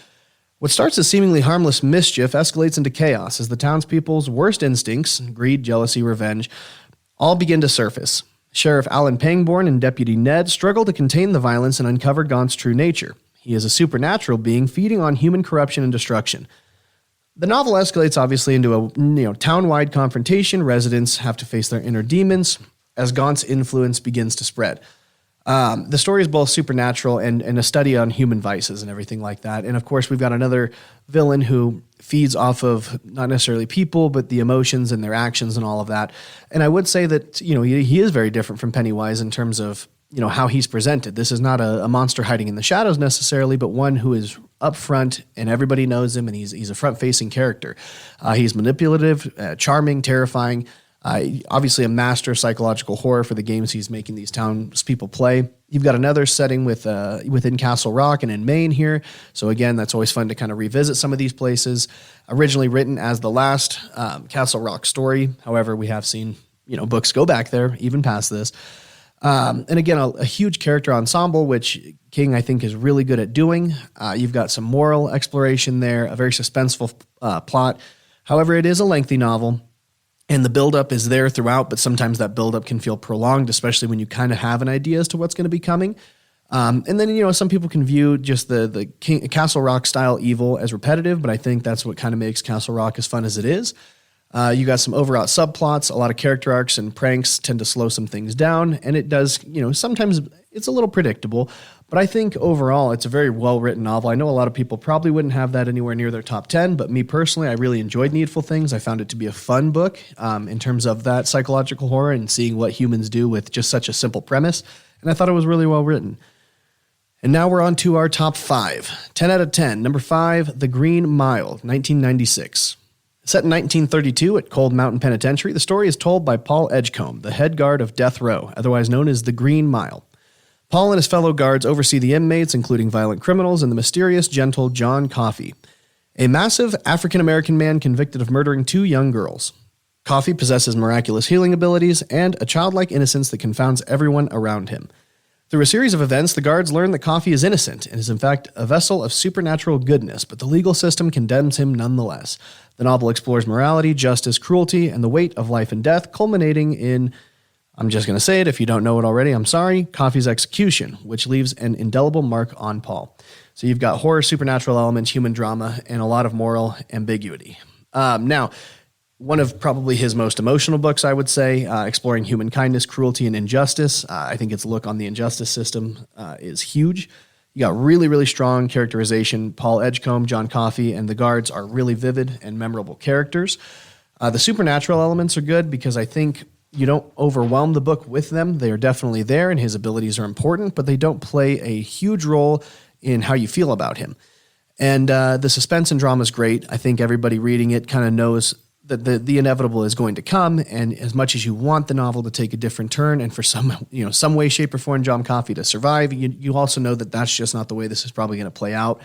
What starts as seemingly harmless mischief escalates into chaos as the townspeople's worst instincts, greed, jealousy, revenge, all begin to surface. Sheriff Alan Pangborn and Deputy Ned struggle to contain the violence and uncover Gaunt's true nature. He is a supernatural being feeding on human corruption and destruction. The novel escalates obviously into a town-wide confrontation. Residents have to face their inner demons as Gaunt's influence begins to spread. The story is both supernatural and a study on human vices and everything like that. And of course, we've got another villain who feeds off of not necessarily people, but the emotions and their actions and all of that. And I would say that, he is very different from Pennywise in terms of, how he's presented. This is not a monster hiding in the shadows necessarily, but one who is up front and everybody knows him and he's a front-facing character. He's manipulative, charming, terrifying. Obviously a master of psychological horror for the games he's making these townspeople play. You've got another setting within Castle Rock and in Maine here. So again, that's always fun to kind of revisit some of these places. Originally written as the last Castle Rock story. However, we have seen, books go back there, even past this. And again, a huge character ensemble, which King, I think, is really good at doing. You've got some moral exploration there, a very suspenseful plot. However, it is a lengthy novel. And the buildup is there throughout, but sometimes that buildup can feel prolonged, especially when you kind of have an idea as to what's going to be coming. And then, some people can view just the Castle Rock style evil as repetitive, but I think that's what kind of makes Castle Rock as fun as it is. You got some overwrought subplots, a lot of character arcs and pranks tend to slow some things down, and it does, sometimes it's a little predictable, but I think overall it's a very well-written novel. I know a lot of people probably wouldn't have that anywhere near their top 10, but me personally, I really enjoyed Needful Things. I found it to be a fun book in terms of that psychological horror and seeing what humans do with just such a simple premise, and I thought it was really well-written. And now we're on to our top 5. 10 out of 10. Number 5, The Green Mile, 1996. Set in 1932 at Cold Mountain Penitentiary, the story is told by Paul Edgecombe, the head guard of Death Row, otherwise known as the Green Mile. Paul and his fellow guards oversee the inmates, including violent criminals and the mysterious, gentle John Coffey, a massive African-American man convicted of murdering 2 young girls. Coffey possesses miraculous healing abilities and a childlike innocence that confounds everyone around him. Through a series of events, the guards learn that Coffey is innocent and is in fact a vessel of supernatural goodness, but the legal system condemns him nonetheless. The novel explores morality, justice, cruelty, and the weight of life and death, culminating in, I'm just going to say it, if you don't know it already, I'm sorry, Coffey's execution, which leaves an indelible mark on Paul. So you've got horror, supernatural elements, human drama, and a lot of moral ambiguity. Now, one of probably his most emotional books, I would say, exploring human kindness, cruelty, and injustice. I think its look on the injustice system is huge. You got really, really strong characterization. Paul Edgecombe, John Coffey, and the guards are really vivid and memorable characters. The supernatural elements are good because I think you don't overwhelm the book with them. They are definitely there, and his abilities are important, but they don't play a huge role in how you feel about him. And the suspense and drama is great. I think everybody reading it kind of knows that the inevitable is going to come, and as much as you want the novel to take a different turn and for some way, shape, or form John Coffey to survive, you also know that that's just not the way this is probably going to play out.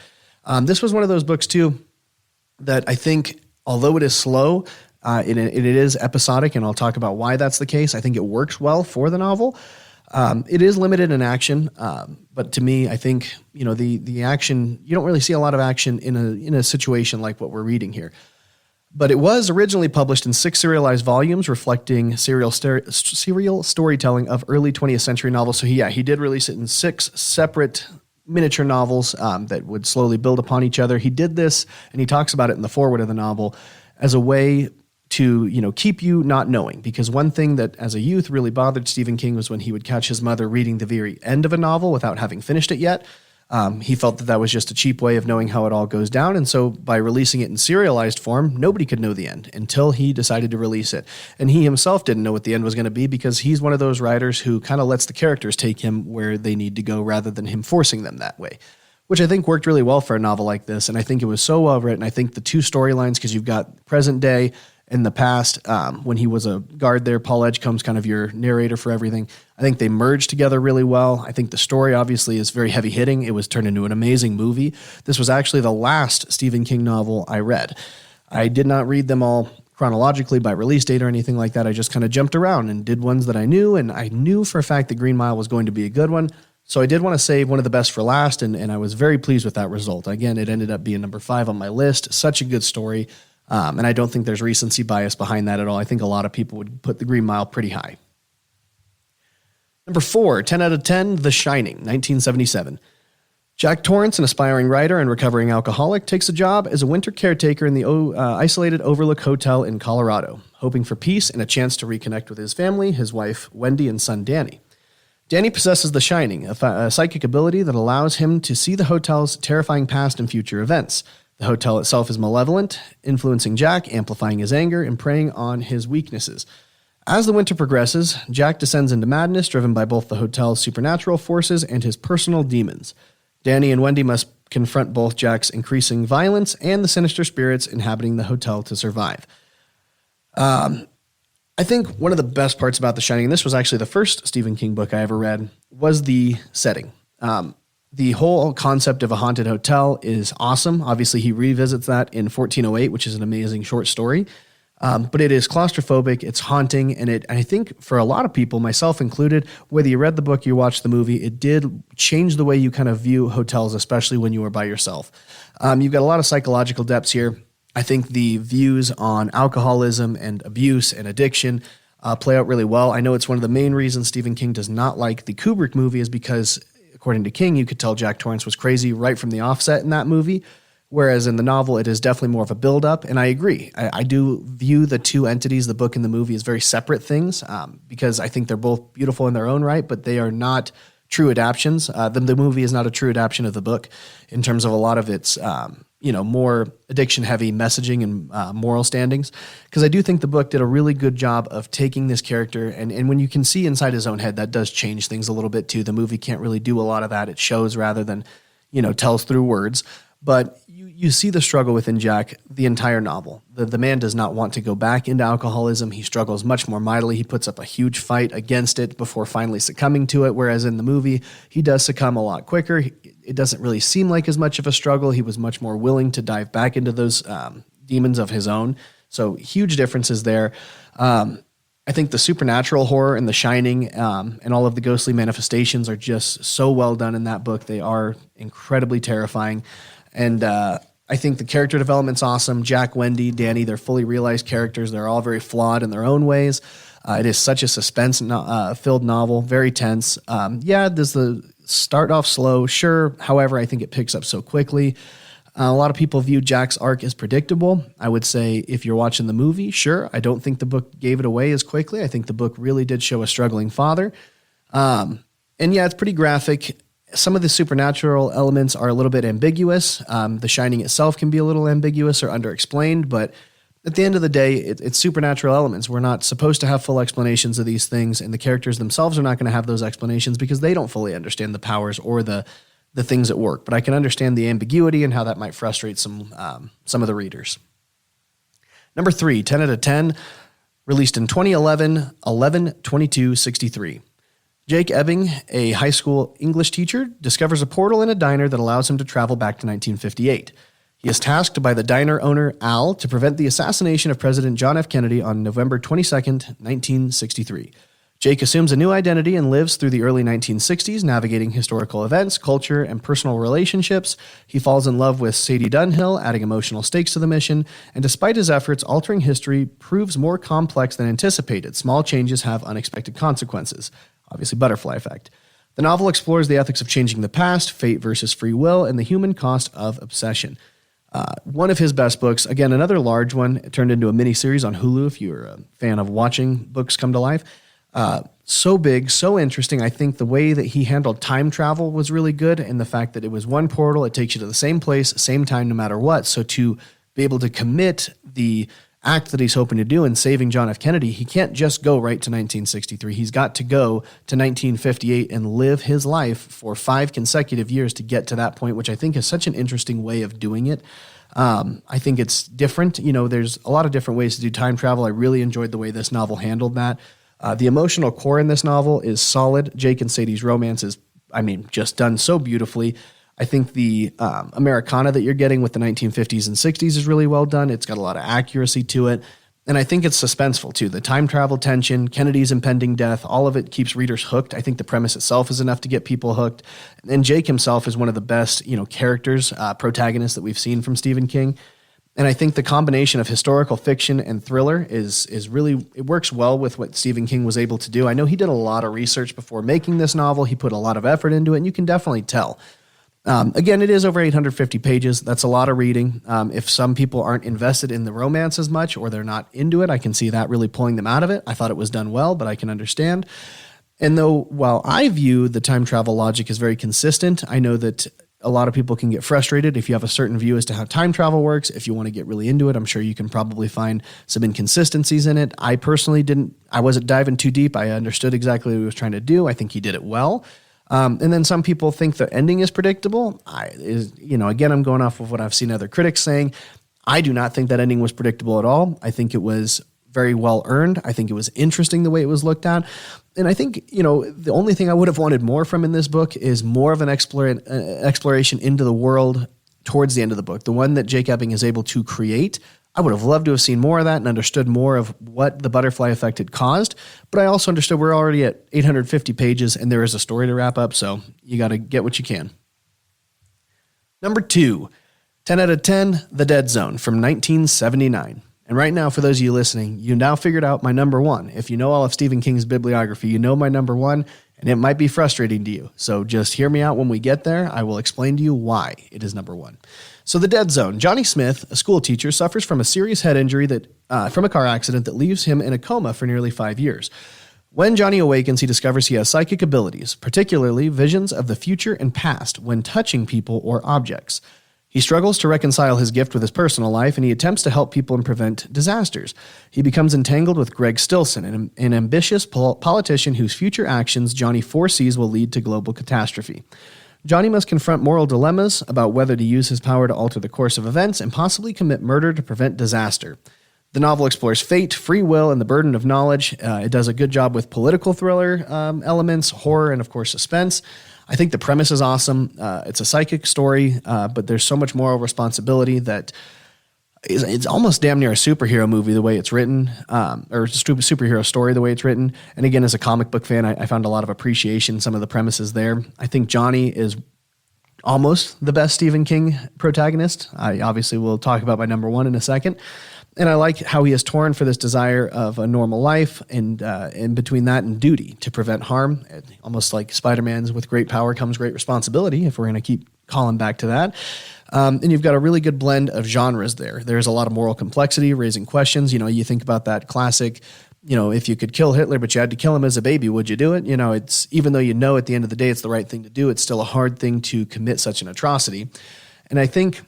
This was one of those books, too, that I think, although it is slow, it is episodic, and I'll talk about why that's the case. I think it works well for the novel. It is limited in action, but to me, I think, the action, you don't really see a lot of action in a situation like what we're reading here. But it was originally published in 6 serialized volumes reflecting serial storytelling of early 20th century novels. So he did release it in 6 separate miniature novels that would slowly build upon each other. He did this, and he talks about it in the foreword of the novel, as a way to keep you not knowing. Because one thing that as a youth really bothered Stephen King was when he would catch his mother reading the very end of a novel without having finished it yet. He felt that was just a cheap way of knowing how it all goes down, and so by releasing it in serialized form, nobody could know the end until he decided to release it. And he himself didn't know what the end was going to be because he's one of those writers who kind of lets the characters take him where they need to go rather than him forcing them that way, which I think worked really well for a novel like this, and I think it was so well written. I think the 2 storylines, because you've got present day in the past, when he was a guard there, Paul Edgecombe's kind of your narrator for everything. I think they merged together really well. I think the story obviously is very heavy hitting. It was turned into an amazing movie. This was actually the last Stephen King novel I read. I did not read them all chronologically by release date or anything like that. I just kind of jumped around and did ones that I knew, and I knew for a fact that Green Mile was going to be a good one. So I did want to save one of the best for last, and I was very pleased with that result. Again, it ended up being number 5 on my list. Such a good story. And I don't think there's recency bias behind that at all. I think a lot of people would put The Green Mile pretty high. Number 4, 10 out of 10, The Shining, 1977. Jack Torrance, an aspiring writer and recovering alcoholic, takes a job as a winter caretaker in the isolated Overlook Hotel in Colorado, hoping for peace and a chance to reconnect with his family, his wife, Wendy, and son, Danny. Danny possesses The Shining, a psychic ability that allows him to see the hotel's terrifying past and future events. The hotel itself is malevolent, influencing Jack, amplifying his anger, and preying on his weaknesses. As the winter progresses, Jack descends into madness, driven by both the hotel's supernatural forces and his personal demons. Danny and Wendy must confront both Jack's increasing violence and the sinister spirits inhabiting the hotel to survive. I think one of the best parts about The Shining, and this was actually the first Stephen King book I ever read, was the setting. The whole concept of a haunted hotel is awesome. Obviously, he revisits that in 1408, which is an amazing short story. But it is claustrophobic, it's haunting, and I think for a lot of people, myself included, whether you read the book, you watched the movie, it did change the way you kind of view hotels, especially when you were by yourself. You've got a lot of psychological depths here. I think the views on alcoholism and abuse and addiction play out really well. I know it's one of the main reasons Stephen King does not like the Kubrick movie is because, according to King, you could tell Jack Torrance was crazy right from the offset in that movie, whereas in the novel, it is definitely more of a build-up, and I agree. I do view the two entities, the book and the movie, as very separate things because I think they're both beautiful in their own right, but they are not true adaptions. The movie is not a true adaptation of the book in terms of a lot of its more addiction-heavy messaging and moral standings, because I do think the book did a really good job of taking this character, and when you can see inside his own head, that does change things a little bit too. The movie can't really do a lot of that. It shows rather than, tells through words. But you see the struggle within Jack the entire novel. The man does not want to go back into alcoholism. He struggles much more mightily. He puts up a huge fight against it before finally succumbing to it, whereas in the movie, he does succumb a lot quicker. It doesn't really seem like as much of a struggle. He was much more willing to dive back into those demons of his own. So huge differences there. I think the supernatural horror in The Shining and all of the ghostly manifestations are just so well done in that book. They are incredibly terrifying. And I think the character development's awesome. Jack, Wendy, Danny, they're fully realized characters. They're all very flawed in their own ways. It is such a suspense-filled novel, very tense. Does the start off slow? Sure. However, I think it picks up so quickly. A lot of people view Jack's arc as predictable. I would say if you're watching the movie, sure. I don't think the book gave it away as quickly. I think the book really did show a struggling father. It's pretty graphic. Some of the supernatural elements are a little bit ambiguous. The Shining itself can be a little ambiguous or underexplained, but at the end of the day, it's supernatural elements. We're not supposed to have full explanations of these things, and the characters themselves are not going to have those explanations because they don't fully understand the powers or the things at work. But I can understand the ambiguity and how that might frustrate some of the readers. Number 3, 10 out of 10, released in 2011, 11/22/63. Jake Ebbing, a high school English teacher, discovers a portal in a diner that allows him to travel back to 1958. He is tasked by the diner owner, Al, to prevent the assassination of President John F. Kennedy on November 22nd, 1963. Jake assumes a new identity and lives through the early 1960s, navigating historical events, culture, and personal relationships. He falls in love with Sadie Dunhill, adding emotional stakes to the mission, and despite his efforts, altering history proves more complex than anticipated. Small changes have unexpected consequences. Obviously, butterfly effect. The novel explores the ethics of changing the past, fate versus free will, and the human cost of obsession. One of his best books, again, another large one. It turned into a miniseries on Hulu if you're a fan of watching books come to life. So big, so interesting. I think the way that he handled time travel was really good, and the fact that it was one portal, it takes you to the same place, same time, no matter what. So to be able to commit the act that he's hoping to do in saving John F. Kennedy, he can't just go right to 1963. He's got to go to 1958 and live his life for 5 consecutive years to get to that point, which I think is such an interesting way of doing it. I think it's different. There's a lot of different ways to do time travel. I really enjoyed the way this novel handled that. The emotional core in this novel is solid. Jake and Sadie's romance is, just done so beautifully. I think the Americana that you're getting with the 1950s and 60s is really well done. It's got a lot of accuracy to it. And I think it's suspenseful too. The time travel tension, Kennedy's impending death, all of it keeps readers hooked. I think the premise itself is enough to get people hooked. And Jake himself is one of the best, characters, protagonists that we've seen from Stephen King. And I think the combination of historical fiction and thriller is really, it works well with what Stephen King was able to do. I know he did a lot of research before making this novel. He put a lot of effort into it, and you can definitely tell. Again, it is over 850 pages. That's a lot of reading. If some people aren't invested in the romance as much or they're not into it, I can see that really pulling them out of it. I thought it was done well, but I can understand. And though while I view the time travel logic as very consistent, I know that a lot of people can get frustrated if you have a certain view as to how time travel works. If you want to get really into it, I'm sure you can probably find some inconsistencies in it. I personally wasn't diving too deep. I understood exactly what he was trying to do. I think he did it well. And then some people think the ending is predictable. Again, I'm going off of what I've seen other critics saying. I do not think that ending was predictable at all. I think it was very well earned. I think it was interesting the way it was looked at. And I think, the only thing I would have wanted more from in this book is more of an exploration into the world towards the end of the book. The one that Jake Ebbing is able to create, I would have loved to have seen more of that and understood more of what the butterfly effect had caused. But I also understood we're already at 850 pages and there is a story to wrap up, so you got to get what you can. Number 2, 10 out of 10, The Dead Zone from 1979. And right now, for those of you listening, you now figured out my number 1. If you know all of Stephen King's bibliography, you know my number 1, And it might be frustrating to you. So just hear me out when we get there. I will explain to you why it is number one. So the dead zone. Johnny Smith, a school teacher, suffers from a serious head injury from a car accident that leaves him in a coma for nearly 5 years. When Johnny awakens, he discovers he has psychic abilities, particularly visions of the future and past when touching people or objects. He struggles to reconcile his gift with his personal life, and he attempts to help people and prevent disasters. He becomes entangled with Greg Stilson, an ambitious politician whose future actions Johnny foresees will lead to global catastrophe. Johnny must confront moral dilemmas about whether to use his power to alter the course of events and possibly commit murder to prevent disaster. The novel explores fate, free will, and the burden of knowledge. It does a good job with political thriller elements, horror, and, of course, suspense. I think the premise is awesome. It's a psychic story, but there's so much moral responsibility that it's almost damn near a superhero movie the way it's written, or superhero story the way it's written. And again, as a comic book fan, I found a lot of appreciation in some of the premises there. I think Johnny is almost the best Stephen King protagonist. I obviously will talk about my number one in a second. And I like how he is torn for this desire of a normal life and in between that and duty to prevent harm, almost like Spider-Man's with great power comes great responsibility, if we're going to keep calling back to that. And you've got a really good blend of genres there. There's a lot of moral complexity, raising questions. You know, you think about that classic, you know, if you could kill Hitler, but you had to kill him as a baby, would you do it? You know, it's even though you know at the end of the day it's the right thing to do, it's still a hard thing to commit such an atrocity. And I think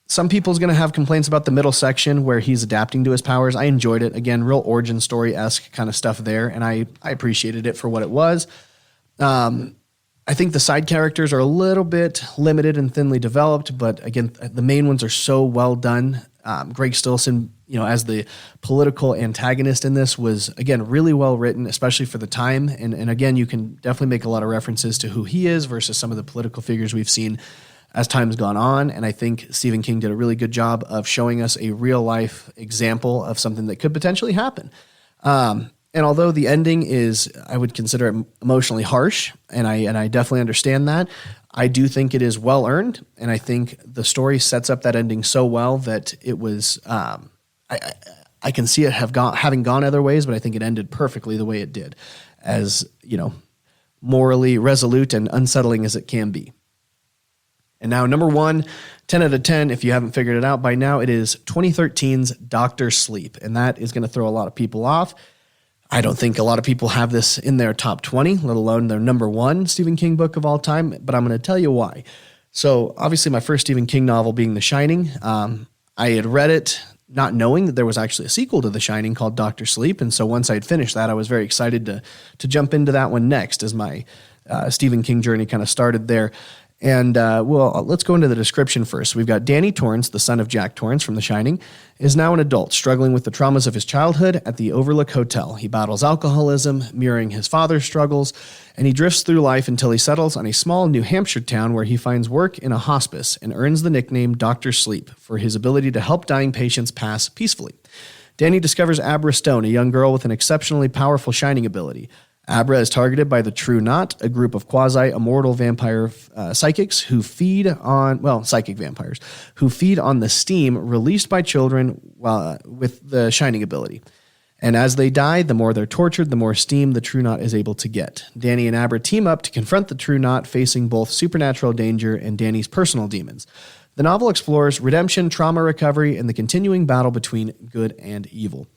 some people's going to have complaints about the middle section where he's adapting to his powers. I enjoyed it. Again, real origin story-esque kind of stuff there, and I appreciated it for what it was. I think the side characters are a little bit limited and thinly developed, but again, the main ones are so well done. Greg Stilson, you know, as the political antagonist in this was, again, really well written, especially for the time. And again, you can definitely make a lot of references to who he is versus some of the political figures we've seen as time's gone on. And I think Stephen King did a really good job of showing us a real life example of something that could potentially happen. And although the ending is, I would consider it emotionally harsh, and I definitely understand that, I do think it is well earned. And I think the story sets up that ending so well that it was, I can see it having gone other ways, but I think it ended perfectly the way it did, as, you know, morally resolute and unsettling as it can be. And now number one, 10 out of 10, if you haven't figured it out by now, it is 2013's Dr. Sleep. And that is going to throw a lot of people off. I don't think a lot of people have this in their top 20, let alone their number one Stephen King book of all time, but I'm going to tell you why. So obviously my first Stephen King novel being The Shining, I had read it not knowing that there was actually a sequel to The Shining called Dr. Sleep. And so once I'd finished that, I was very excited to jump into that one next as my Stephen King journey kind of started there. And well, let's go into the description first. We've got Danny Torrance, the son of Jack Torrance from The Shining, is now an adult, struggling with the traumas of his childhood at the Overlook Hotel. He battles alcoholism, mirroring his father's struggles, and he drifts through life until he settles on a small New Hampshire town where he finds work in a hospice and earns the nickname Dr. Sleep for his ability to help dying patients pass peacefully. Danny discovers Abra Stone, a young girl with an exceptionally powerful shining ability. Abra is targeted by the True Knot, a group of quasi-immortal vampire psychics who feed on, psychic vampires, who feed on the steam released by children with the shining ability. And as they die, the more they're tortured, the more steam the True Knot is able to get. Danny and Abra team up to confront the True Knot, facing both supernatural danger and Danny's personal demons. The novel explores redemption, trauma recovery, and the continuing battle between good and evil.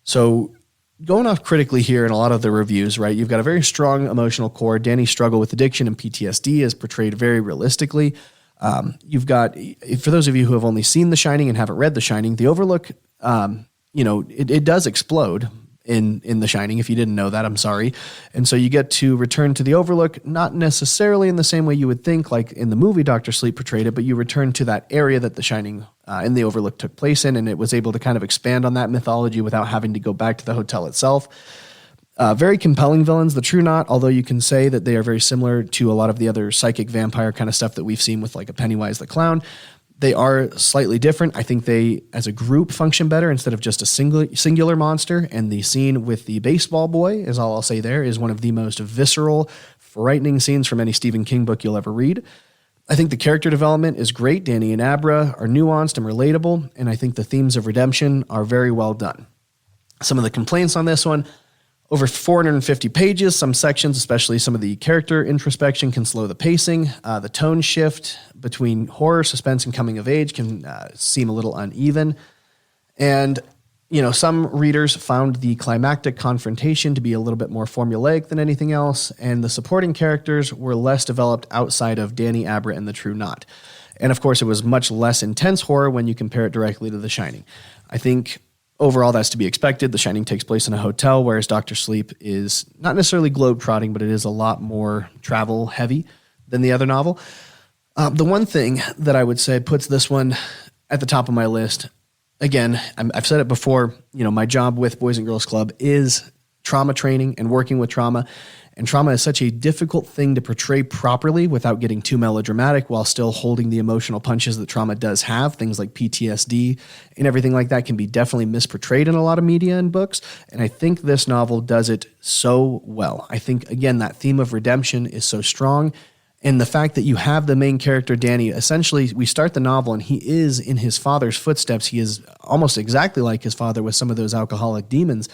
So, going off critically here in a lot of the reviews, right? You've got a very strong emotional core. Danny's struggle with addiction and PTSD is portrayed very realistically. You've got, for those of you who have only seen The Shining and haven't read The Shining, the Overlook, it does explode in The Shining. If you didn't know that, I'm sorry. And so you get to return to the Overlook, not necessarily in the same way you would think, like in the movie Dr. Sleep portrayed it, but you return to that area that The Shining in the Overlook took place in, and it was able to kind of expand on that mythology without having to go back to the hotel itself. Very compelling villains, the True Knot, although you can say that they are very similar to a lot of the other psychic vampire kind of stuff that we've seen with like a Pennywise the Clown. They are slightly different. I think they, as a group, function better instead of just a singular monster. And the scene with the baseball boy, is all I'll say there, is one of the most visceral, frightening scenes from any Stephen King book you'll ever read. I think the character development is great. Danny and Abra are nuanced and relatable, and I think the themes of redemption are very well done. Some of the complaints on this one, over 450 pages. Some sections, especially some of the character introspection, can slow the pacing. The tone shift between horror, suspense, and coming of age can seem a little uneven. And, some readers found the climactic confrontation to be a little bit more formulaic than anything else, and the supporting characters were less developed outside of Danny Abbott and the True Knot. And, of course, it was much less intense horror when you compare it directly to The Shining. I think overall, that's to be expected. The Shining takes place in a hotel, whereas Dr. Sleep is not necessarily globe-trotting, but it is a lot more travel-heavy than the other novel. The one thing that I would say puts this one at the top of my list, again, I've said it before, my job with Boys and Girls Club is trauma training and working with trauma. And trauma is such a difficult thing to portray properly without getting too melodramatic while still holding the emotional punches that trauma does have. Things like PTSD and everything like that can be definitely misportrayed in a lot of media and books. And I think this novel does it so well. I think, again, that theme of redemption is so strong. And the fact that you have the main character, Danny, essentially we start the novel and he is in his father's footsteps. He is almost exactly like his father with some of those alcoholic demons.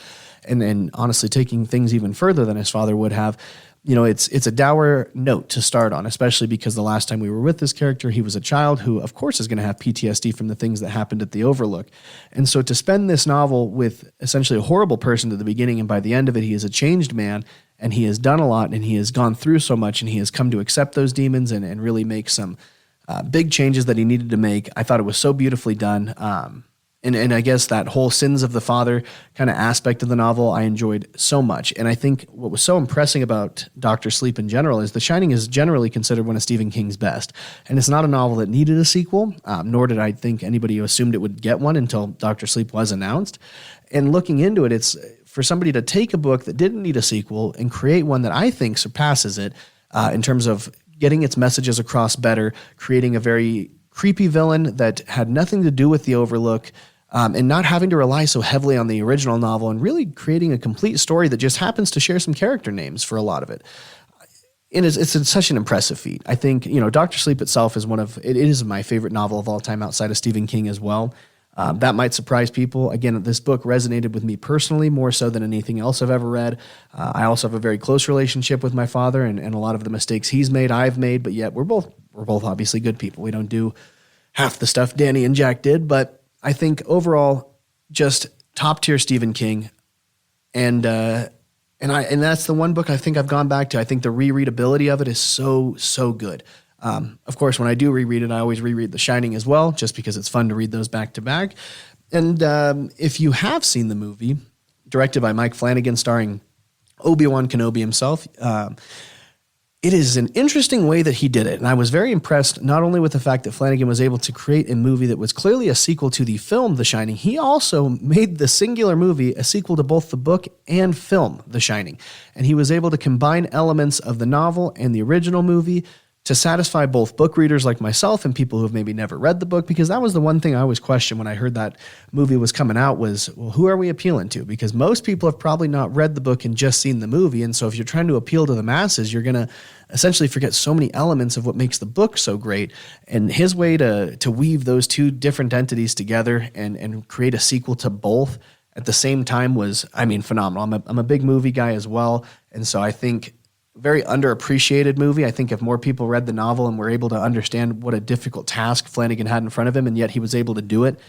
And honestly, taking things even further than his father would have, it's a dour note to start on, especially because the last time we were with this character, he was a child who, of course, is going to have PTSD from the things that happened at the Overlook. And so to spend this novel with essentially a horrible person at the beginning, and by the end of it, he is a changed man, and he has done a lot, and he has gone through so much, and he has come to accept those demons and really make some big changes that he needed to make. I thought it was so beautifully done. And I guess that whole sins of the father kind of aspect of the novel I enjoyed so much. And I think what was so impressive about Dr. Sleep in general is The Shining is generally considered one of Stephen King's best. And it's not a novel that needed a sequel, nor did I think anybody who assumed it would get one until Dr. Sleep was announced. And looking into it, it's for somebody to take a book that didn't need a sequel and create one that I think surpasses it in terms of getting its messages across better, creating a very creepy villain that had nothing to do with the Overlook, and not having to rely so heavily on the original novel, and really creating a complete story that just happens to share some character names for a lot of it. It's such an impressive feat. I think, Dr. Sleep itself is it is my favorite novel of all time outside of Stephen King as well. That might surprise people. Again, this book resonated with me personally more so than anything else I've ever read. I also have a very close relationship with my father, and a lot of the mistakes he's made, I've made, but yet we're both obviously good people. We don't do half the stuff Danny and Jack did, but I think overall, just top tier Stephen King, and that's the one book I think I've gone back to. I think the rereadability of it is so good. Of course, when I do reread it, I always reread The Shining as well, just because it's fun to read those back to back. And if you have seen the movie, directed by Mike Flanagan, starring Obi-Wan Kenobi himself, it is an interesting way that he did it. And I was very impressed not only with the fact that Flanagan was able to create a movie that was clearly a sequel to the film The Shining, he also made the singular movie a sequel to both the book and film The Shining. And he was able to combine elements of the novel and the original movie to satisfy both book readers like myself and people who have maybe never read the book, because that was the one thing I always questioned when I heard that movie was coming out was, well, who are we appealing to? Because most people have probably not read the book and just seen the movie. And so if you're trying to appeal to the masses, you're going to essentially forget so many elements of what makes the book so great. And his way to weave those two different entities together and create a sequel to both at the same time was, phenomenal. I'm a big movie guy as well. And so I think very underappreciated movie. I think if more people read the novel and were able to understand what a difficult task Flanagan had in front of him, and yet he was able to do it,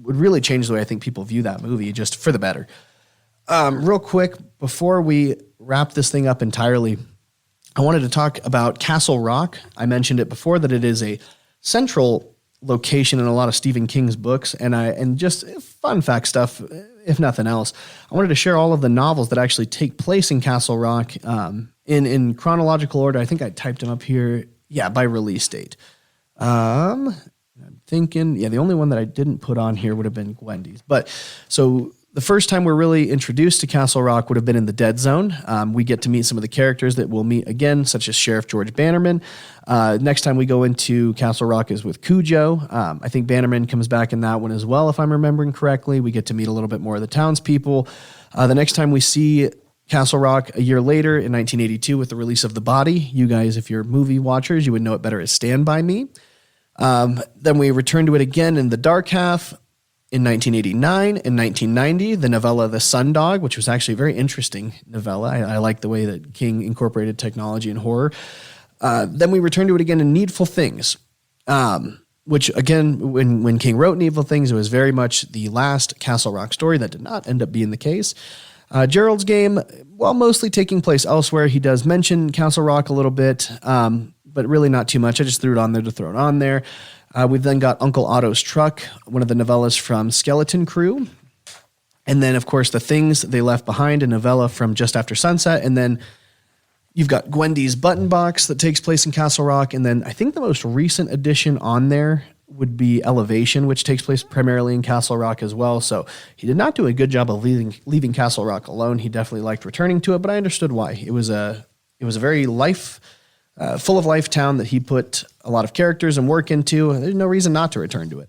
would really change the way I think people view that movie, just for the better. Real quick, before we wrap this thing up entirely, I wanted to talk about Castle Rock. I mentioned it before that it is a central location in a lot of Stephen King's books, and just fun fact stuff, if nothing else. I wanted to share all of the novels that actually take place in Castle Rock in chronological order. I think I typed them up here. Yeah, by release date. I'm thinking, the only one that I didn't put on here would have been Gwendy's. But so the first time we're really introduced to Castle Rock would have been in the Dead Zone. We get to meet some of the characters that we'll meet again, such as Sheriff George Bannerman. Next time we go into Castle Rock is with Cujo. I think Bannerman comes back in that one as well, if I'm remembering correctly. We get to meet a little bit more of the townspeople. The next time we see Castle Rock a year later in 1982 with the release of The Body. You guys, if you're movie watchers, you would know it better as Stand By Me. Then we return to it again in The Dark Half. In 1989 and 1990, the novella The Sundog, which was actually a very interesting novella. I like the way that King incorporated technology and horror. Then we returned to it again in Needful Things, which, again, when King wrote Needful Things, it was very much the last Castle Rock story. That did not end up being the case. Gerald's Game, while mostly taking place elsewhere, he does mention Castle Rock a little bit, but really not too much. I just threw it on there to throw it on there. We've then got Uncle Otto's Truck, one of the novellas from Skeleton Crew. And then, of course, The Things They Left Behind, a novella from Just After Sunset. And then you've got Gwendy's Button Box that takes place in Castle Rock. And then I think the most recent addition on there would be Elevation, which takes place primarily in Castle Rock as well. So he did not do a good job of leaving Castle Rock alone. He definitely liked returning to it, but I understood why. It was a very full of life town that he put a lot of characters and work into. There's no reason not to return to it.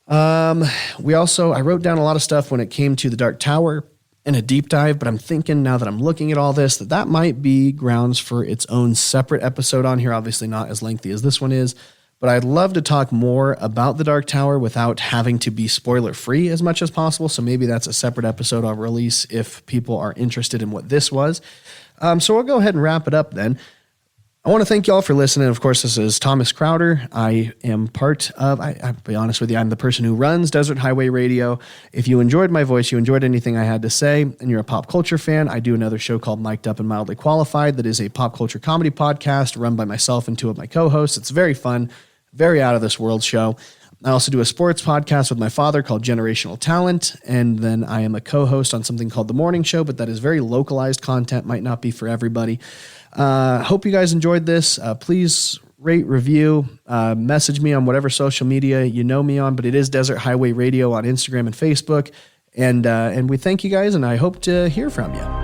I wrote down a lot of stuff when it came to the Dark Tower in a deep dive, but I'm thinking now that I'm looking at all this, that might be grounds for its own separate episode on here. Obviously not as lengthy as this one is, but I'd love to talk more about the Dark Tower without having to be spoiler free as much as possible. So maybe that's a separate episode I'll release if people are interested in what this was. So we'll go ahead and wrap it up then. I want to thank you all for listening. Of course, this is Thomas Crowder. I am I'll be honest with you, I'm the person who runs Desert Highway Radio. If you enjoyed my voice, you enjoyed anything I had to say, and you're a pop culture fan, I do another show called Mic'd Up and Mildly Qualified that is a pop culture comedy podcast run by myself and two of my co-hosts. It's very fun, very out of this world show. I also do a sports podcast with my father called Generational Talent, and then I am a co-host on something called The Morning Show, but that is very localized content, might not be for everybody. Hope you guys enjoyed this. Please rate, review, message me on whatever social media you know me on, but it is Desert Highway Radio on Instagram and Facebook, and we thank you guys, and I hope to hear from you.